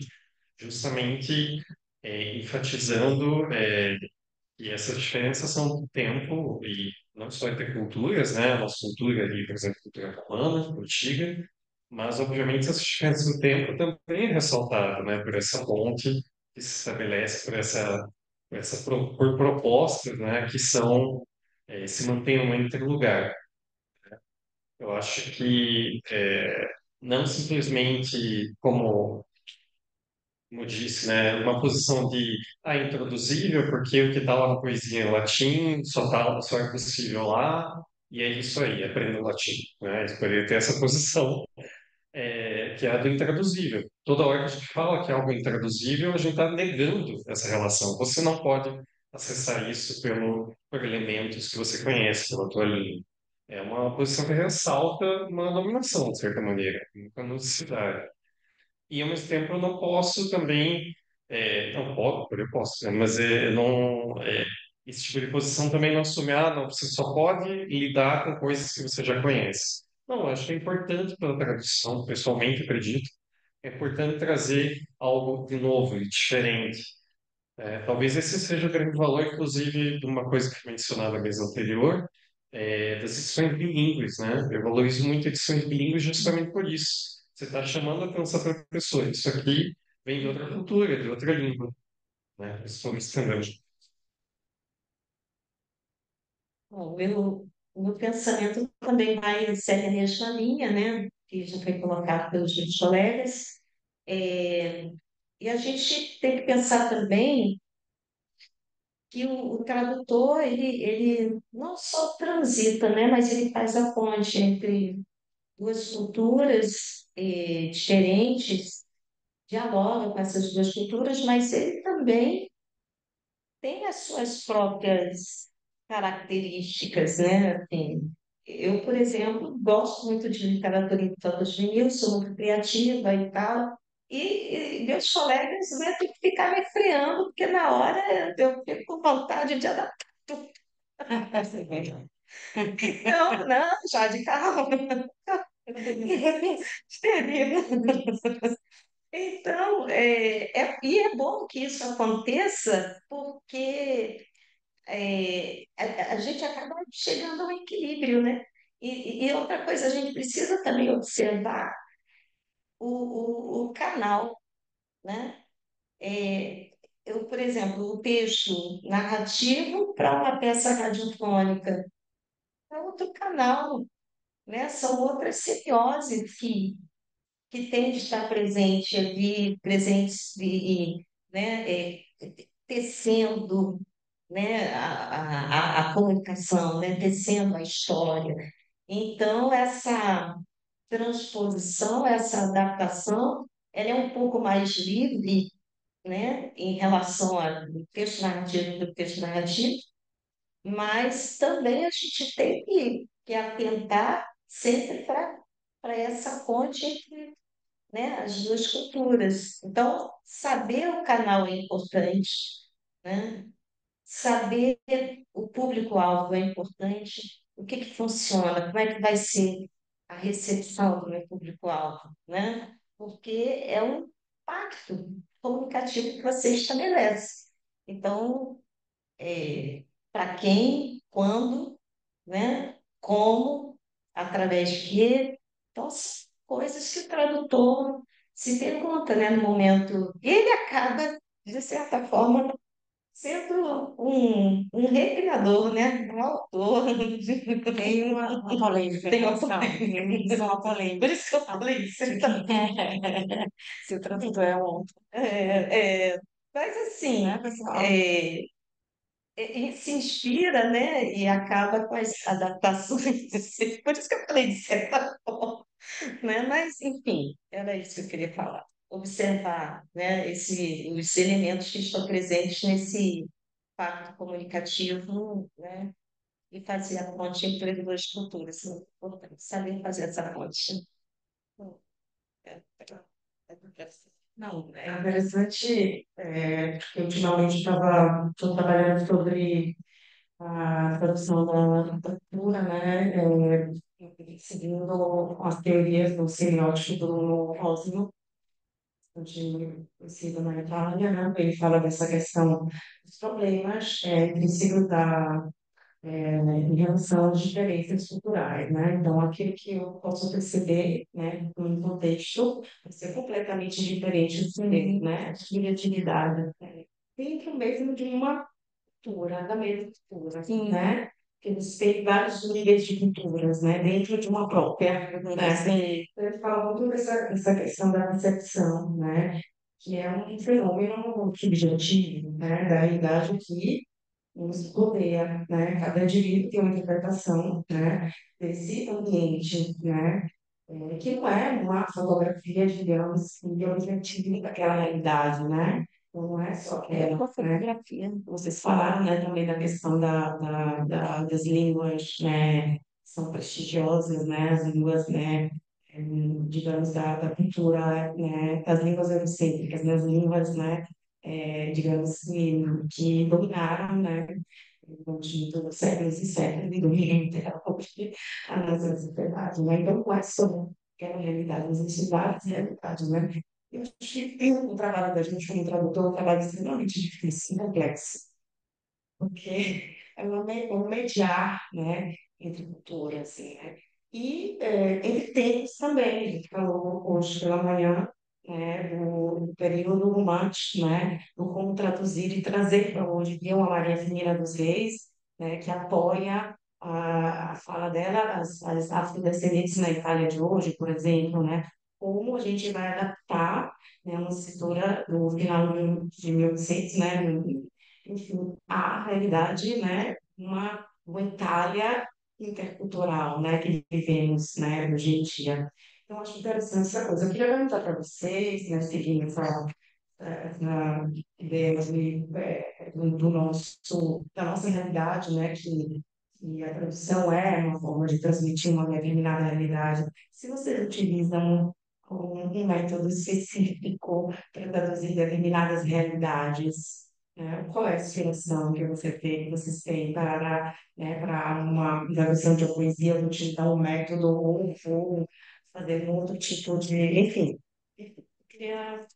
justamente enfatizando que essas diferenças são do tempo e não só entre culturas, né, a nossa cultura ali, por exemplo, cultura romana, antiga, mas obviamente essas diferenças do tempo também é ressaltada, né, por essa ponte que se estabelece por propostas, né, que são se mantêm no interlugar. Eu acho que não simplesmente como disse, né, uma posição de introduzível, porque o que está lá na poesia em latim só é possível lá, e é isso aí, aprenda o latim. Né? Eles poderiam ter essa posição, que é a do intraduzível. Toda hora que a gente fala que é algo intraduzível, a gente está negando essa relação. Você não pode acessar isso por elementos que você conhece, pela tua língua. É uma posição que ressalta uma dominação, de certa maneira, uma canonicidade. E ao mesmo tempo eu não posso também, não posso, eu posso, né? Mas não, esse tipo de posição também não assume, não, você só pode lidar com coisas que você já conhece. Não, eu acho que é importante pela tradução, pessoalmente acredito, é importante trazer algo de novo e diferente. Talvez esse seja o grande valor, inclusive, de uma coisa que foi mencionada na mesa anterior, das edições bilíngues, né? Eu valorizo muito edições bilíngues justamente por isso. Você está chamando a atenção para a pessoa. Isso aqui vem de outra cultura, de outra língua, né? Estou me estendendo. Bom, o meu pensamento também vai segue a mesma linha, né? Que já foi colocado pelos meus colegas. É, e a gente tem que pensar também que o tradutor, ele não só transita, né? Mas ele faz a ponte entre duas culturas diferentes, dialoga com essas duas culturas, mas ele também tem as suas próprias características, né? Assim, eu, por exemplo, gosto muito de literatura infanto-juvenil, sou muito criativa e tal, e meus colegas, né, têm que ficar me freando, porque na hora eu fico com vontade de adaptar. Não, não, já de calma. Termina. Então, e é bom que isso aconteça, porque a gente acaba chegando ao equilíbrio, né? E outra coisa, a gente precisa também observar o canal, né? É, eu, por exemplo, o texto narrativo para uma peça radiofônica é outro canal, né? São outras semioses que têm de estar presente ali, presentes e, né, tecendo, né, a comunicação, né, tecendo a história. Então, essa transposição, essa adaptação, ela é um pouco mais livre, né, em relação ao texto narrativo do texto narrativo, mas também a gente tem que atentar sempre para essa ponte entre, né, as duas culturas. Então, saber o canal é importante, né? Saber o público-alvo é importante, o que que funciona, como é que vai ser a recepção do meu público-alvo, né? Porque é um pacto comunicativo que você estabelece. Então, para quem, quando, né? Como, através de quê. Então, são coisas que o tradutor se pergunta, né, no momento. E ele acaba, de certa forma, sendo um recriador, né? Um autor. Tem uma polêmica Tem em uma relação. Tem uma Por polêmica. isso que eu falei isso. Então. Se o tradutor é um homem, Mas assim, né, pessoal? ele se inspira, né? E acaba com as adaptações. Por isso que eu falei de certa forma, né? Mas, enfim, era isso que eu queria falar. Observar, né, os elementos que estão presentes nesse pacto comunicativo, né, e fazer a ponte entre as duas culturas. É muito importante saber fazer essa ponte. É, Não, é interessante, porque ultimamente estou trabalhando sobre a tradução da cultura, né, seguindo as teorias do semiótico do Osmo, de conhecido na Itália, né, ele fala dessa questão dos problemas intrínseco em relação às diferenças culturais, né? Então, aquilo que eu posso perceber, né, num contexto, vai ser completamente diferente do seu, né? A criatividade, né? Dentro mesmo de uma cultura, da mesma cultura, Sim. né? Porque você tem vários níveis de culturas, né? Dentro de uma própria, né? Sim. Então, ele fala muito dessa questão da percepção, né? Que é um fenômeno subjetivo, né? Da idade que nos rodeia, né? Cada indivíduo tem uma interpretação, né? Desse ambiente, né? Que não é uma fotografia, digamos, que objetiva daquela realidade, né? Então, não é só aquela, Uma né? fotografia. Vocês falaram, né, também da questão das línguas, né? São prestigiosas, né? As línguas, né? Digamos, da cultura, né? Das línguas eurocêntricas, das línguas, né? Digamos que dominaram, né? Durante todos os séculos e séculos, e dominam até hoje a nossa sociedade, né? Então, não é só aquela realidade, existem várias realidades, né? Eu acho que o trabalho da gente como tradutor é um trabalho extremamente difícil e complexo, porque é um mediar, né, entre culturas, assim, né? E entre tempos também, a gente falou hoje pela manhã, né, do período romântico, né, do como traduzir e trazer para hoje em dia uma Maria Firmina dos Reis, né, que apoia a fala dela, as afrodescendentes na Itália de hoje, por exemplo, né? Como a gente vai adaptar, né, uma escritora do final de 1800, né? Enfim, à realidade, né? Uma Itália intercultural, né? Que vivemos, né? Hoje em dia. Então, acho interessante essa coisa. Eu queria perguntar para vocês, né? Seguindo essa ideia do nosso, da nossa realidade, né? Que a tradução é uma forma de transmitir uma determinada realidade. Se vocês utilizam um método específico para traduzir determinadas realidades, né? Qual é a inspiração que que vocês têm para, né, para uma tradução de uma poesia, vou utilizar um método ou vou fazer um outro tipo de, enfim. Eu queria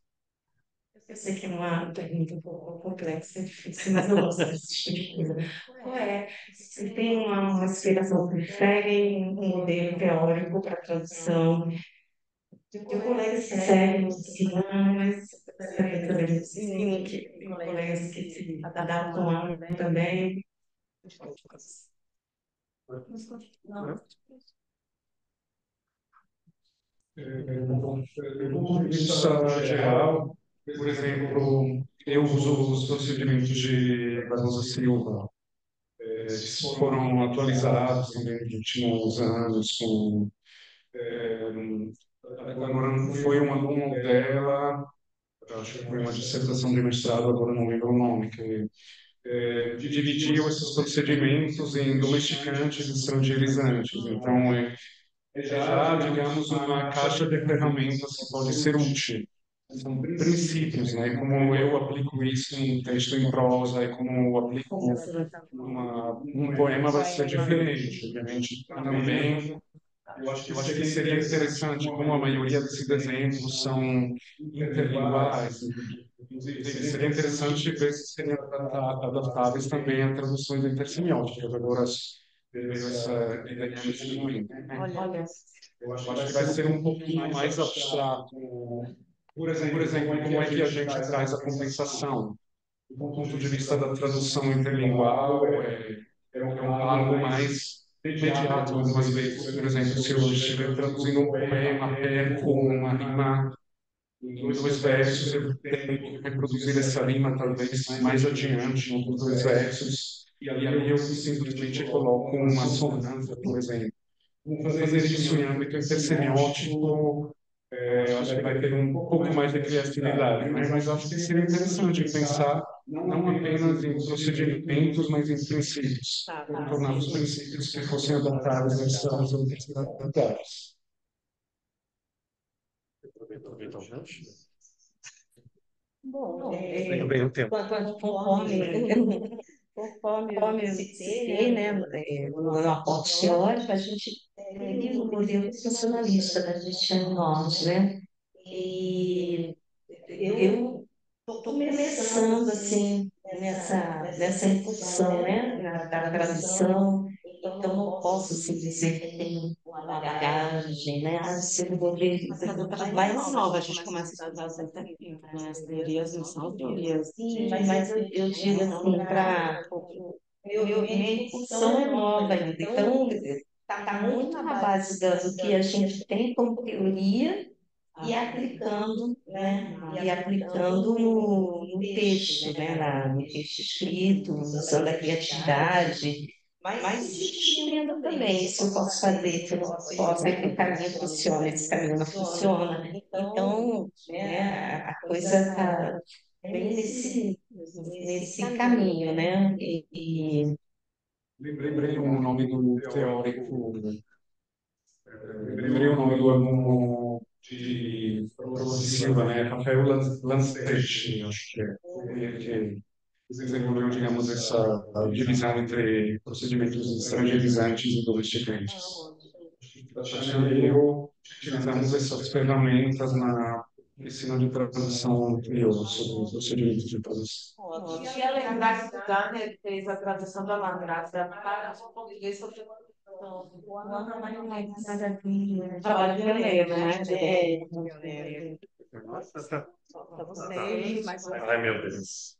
eu sei que é uma pergunta um pouco complexa, difícil, mas eu gosto desse tipo de coisa. Qual é? Se tem uma inspiração, prefere um modelo teórico para tradução? Tem colegas que seguem, que não, mas gostaria também de ensino, que tem colegas que se adaptam a também. Não. Do ponto de vista geral, por exemplo, eu uso os procedimentos de Barbosa Silva, que foram atualizados também nos últimos anos. Agora, foi um aluno dela, acho que foi uma dissertação de mestrado, agora não lembro o nome, que dividiu esses procedimentos em domesticantes e estrangeirizantes. Então, já, digamos, uma caixa de ferramentas que pode ser útil. São princípios, né? Como eu aplico isso em texto em prosa e como eu aplico um poema vai ser diferente. Obviamente, também, eu acho que seria interessante, como a maioria desses exemplos são interlinguais, inclusive, seria interessante ver se seriam adaptáveis também a traduções intersemióticas. Agora, vejo essa ideia nesse momento. Olha, Eu acho que vai ser um pouquinho mais abstrato. Por exemplo, como é que a gente traz a compensação? Do ponto de vista da tradução interlingual, algo mais imediato algumas vezes. Por exemplo, se eu estiver traduzindo um poema, perco uma rima em dois versos, eu tenho que reproduzir essa rima talvez mais adiante, em outros dois versos, e ali eu simplesmente coloco uma assonância, por exemplo. Vou fazer isso em âmbito intersemiótico, eu acho que vai ter um pouco mais de criatividade, né? Mas acho que seria interessante pensar não apenas em procedimentos, mas em princípios, tornar os princípios que fossem adaptáveis às traduções adaptáveis. Aproveitar o gancho. bom, Muito bem o tempo. conforme eu citei, né, no aporte teórico, a gente tem o modelo funcionalista da Cristiane Norte, né? E eu estou começando, assim, nessa incursão, né, da tradução, então não posso, assim, dizer que tem uma bagagem, né, a desenvolver. Mas é nova, a gente começa a estudar as alternativas, né, as teorias não são teorias. Sim, mas eu digo assim, para minha incursão é nova ainda, então está muito na base do que a gente tem como teoria e aplicando, né? E aplicando no texto, né? No texto escrito, usando a criatividade, mas sentindo também se eu posso fazer, se eu não posso, que caminho funciona, esse caminho não funciona. Então, né, a coisa está bem nesse caminho, né? Lembrei o nome do teórico, lembrei o nome do aluno de Rosa Silva, né? Rafael Lancetti, acho que é. Ele que desenvolveu, digamos, essa divisão entre procedimentos estrangeirizantes e domesticantes. Tatiana e eu utilizamos essas ferramentas na ensino de tradução crioulo sobre os procedimentos de tradução. Queria lembrar que o Dani fez a tradução da Madrasta para o português sobre o Ana Maria trabalho pioneiro, né? Pioneiro. Nossa, tá. Para vocês, mas Ai, meu Deus.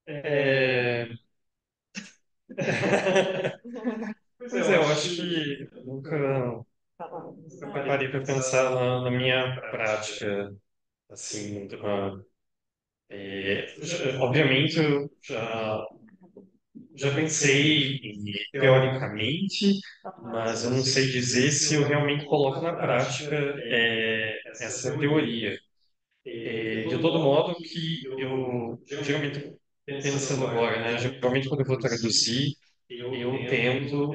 É, Pois é, eu acho que nunca parei para pensar na minha prática, assim, obviamente eu já pensei teoricamente, mas eu não sei dizer se eu realmente coloco na prática essa teoria. De todo modo que eu, geralmente, pensando agora, né, geralmente quando eu vou traduzir, eu tento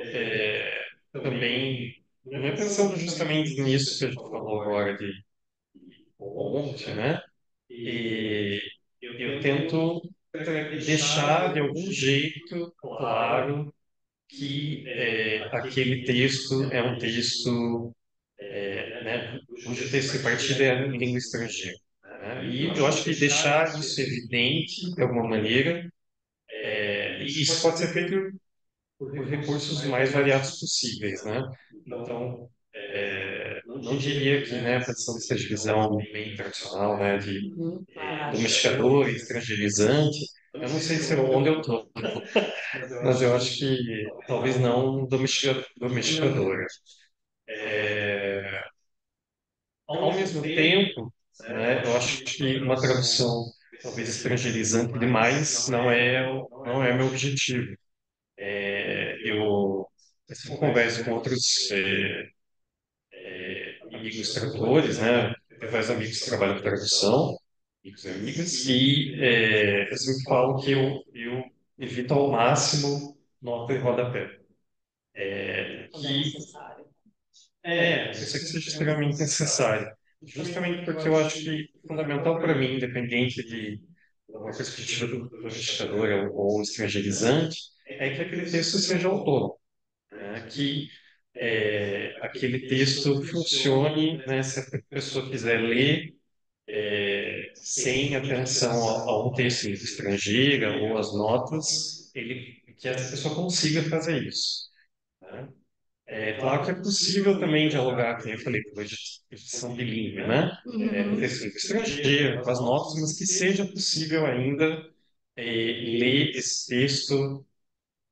também, não é pensando justamente nisso que a gente falou agora de ponte, né? E eu tento deixar de algum jeito claro que aquele texto é um texto, né, cujo texto de partida é em língua estrangeira. Né? E eu acho que deixar isso evidente, de alguma maneira, e isso pode ser feito por recursos mais variados possíveis, né? Então, não diria que, né, pensando nessa divisão bem tradicional, né, de domesticador e estrangeirizante, eu não sei se é onde eu estou, mas eu acho que talvez não domesticadora. Ao mesmo tempo, né, eu acho que uma tradução talvez estrangeirizante demais não é meu objetivo. Eu sempre converso com outros amigos tradutores, né? Tenho vários amigos que trabalham com tradução, amigos e amigas, e eu sempre falo que eu evito ao máximo nota e rodapé. Que eu sei que seja extremamente necessário, justamente porque eu acho que fundamental para mim, independente de uma perspectiva do investigador ou estrangeirizante, é que aquele texto seja autônomo, né? Que aquele texto funcione, né? Se a pessoa quiser ler sem atenção a um texto em língua estrangeira ou às notas, que essa pessoa consiga fazer isso. Né? É claro que é possível também dialogar, como eu falei, com a edição bilíngue, né? Com texto em língua estrangeira, com as notas, mas que seja possível ainda ler esse texto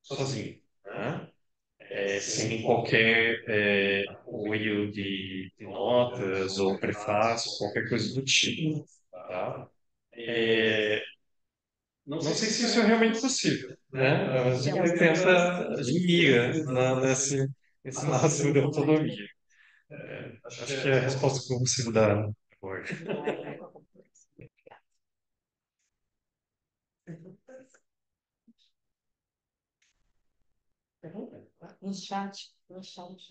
sozinho, né? Sem qualquer apoio de notas ou prefácio, qualquer coisa do tipo, tá? Não sei se isso é realmente possível, né? A gente tenta, a gente mira nesse máximo de autonomia. Acho que é a resposta que eu consigo dar agora. No chat, no chat.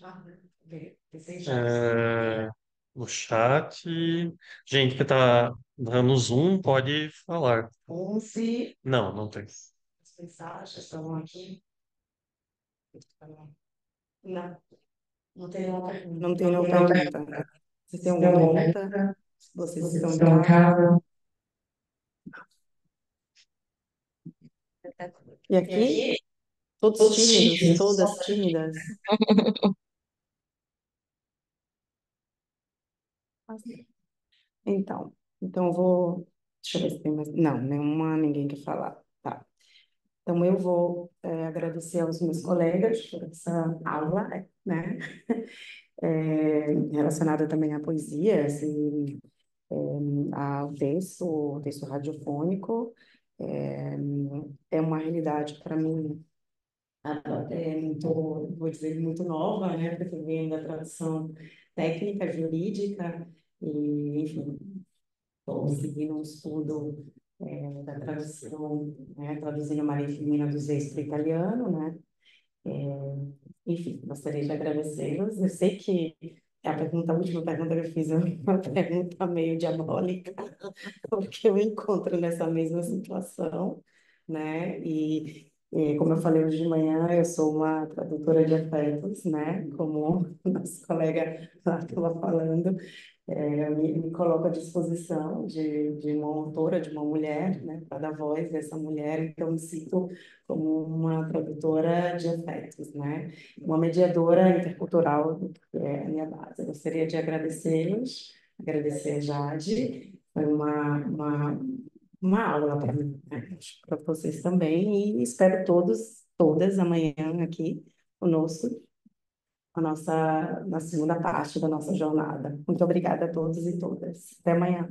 É, no chat, gente que está no Zoom pode falar. 11, Não, não tem. as mensagens estão aqui. Não, não tem nenhuma pergunta. Não tem nenhuma pergunta. Se tem alguma pergunta, vocês estão em casa. E aqui, todos tímidos, todas tímidas. Então, então eu vou. Deixa eu ver se tem mais. Não, ninguém quer falar. Tá. Então eu vou agradecer aos meus colegas por essa aula, né? Relacionada também à poesia, assim, ao texto radiofônico. É, é uma realidade para mim, vou dizer, muito nova, né? Porque eu venho da tradução técnica, jurídica, e, enfim, estou seguindo um estudo da tradução, né? Traduzindo Maria Firmina dos Reis para o italiano, né? Enfim, gostaria de agradecê-los. Eu sei que a última pergunta que eu fiz é uma pergunta meio diabólica, porque eu me encontro nessa mesma situação, né? E como eu falei hoje de manhã, eu sou uma tradutora de afetos, né? Como o nosso colega lá estava falando, eu me coloco à disposição de uma autora, de uma mulher, né? Para dar voz a essa mulher, então me sinto como uma tradutora de afetos, né? Uma mediadora intercultural, que é a minha base. Eu gostaria de agradecê-los, agradecer a Jade, foi uma aula para mim, né? Acho que para vocês também, e espero todos todas amanhã aqui conosco, na segunda parte da nossa jornada. Muito obrigada a todos e todas. Até amanhã.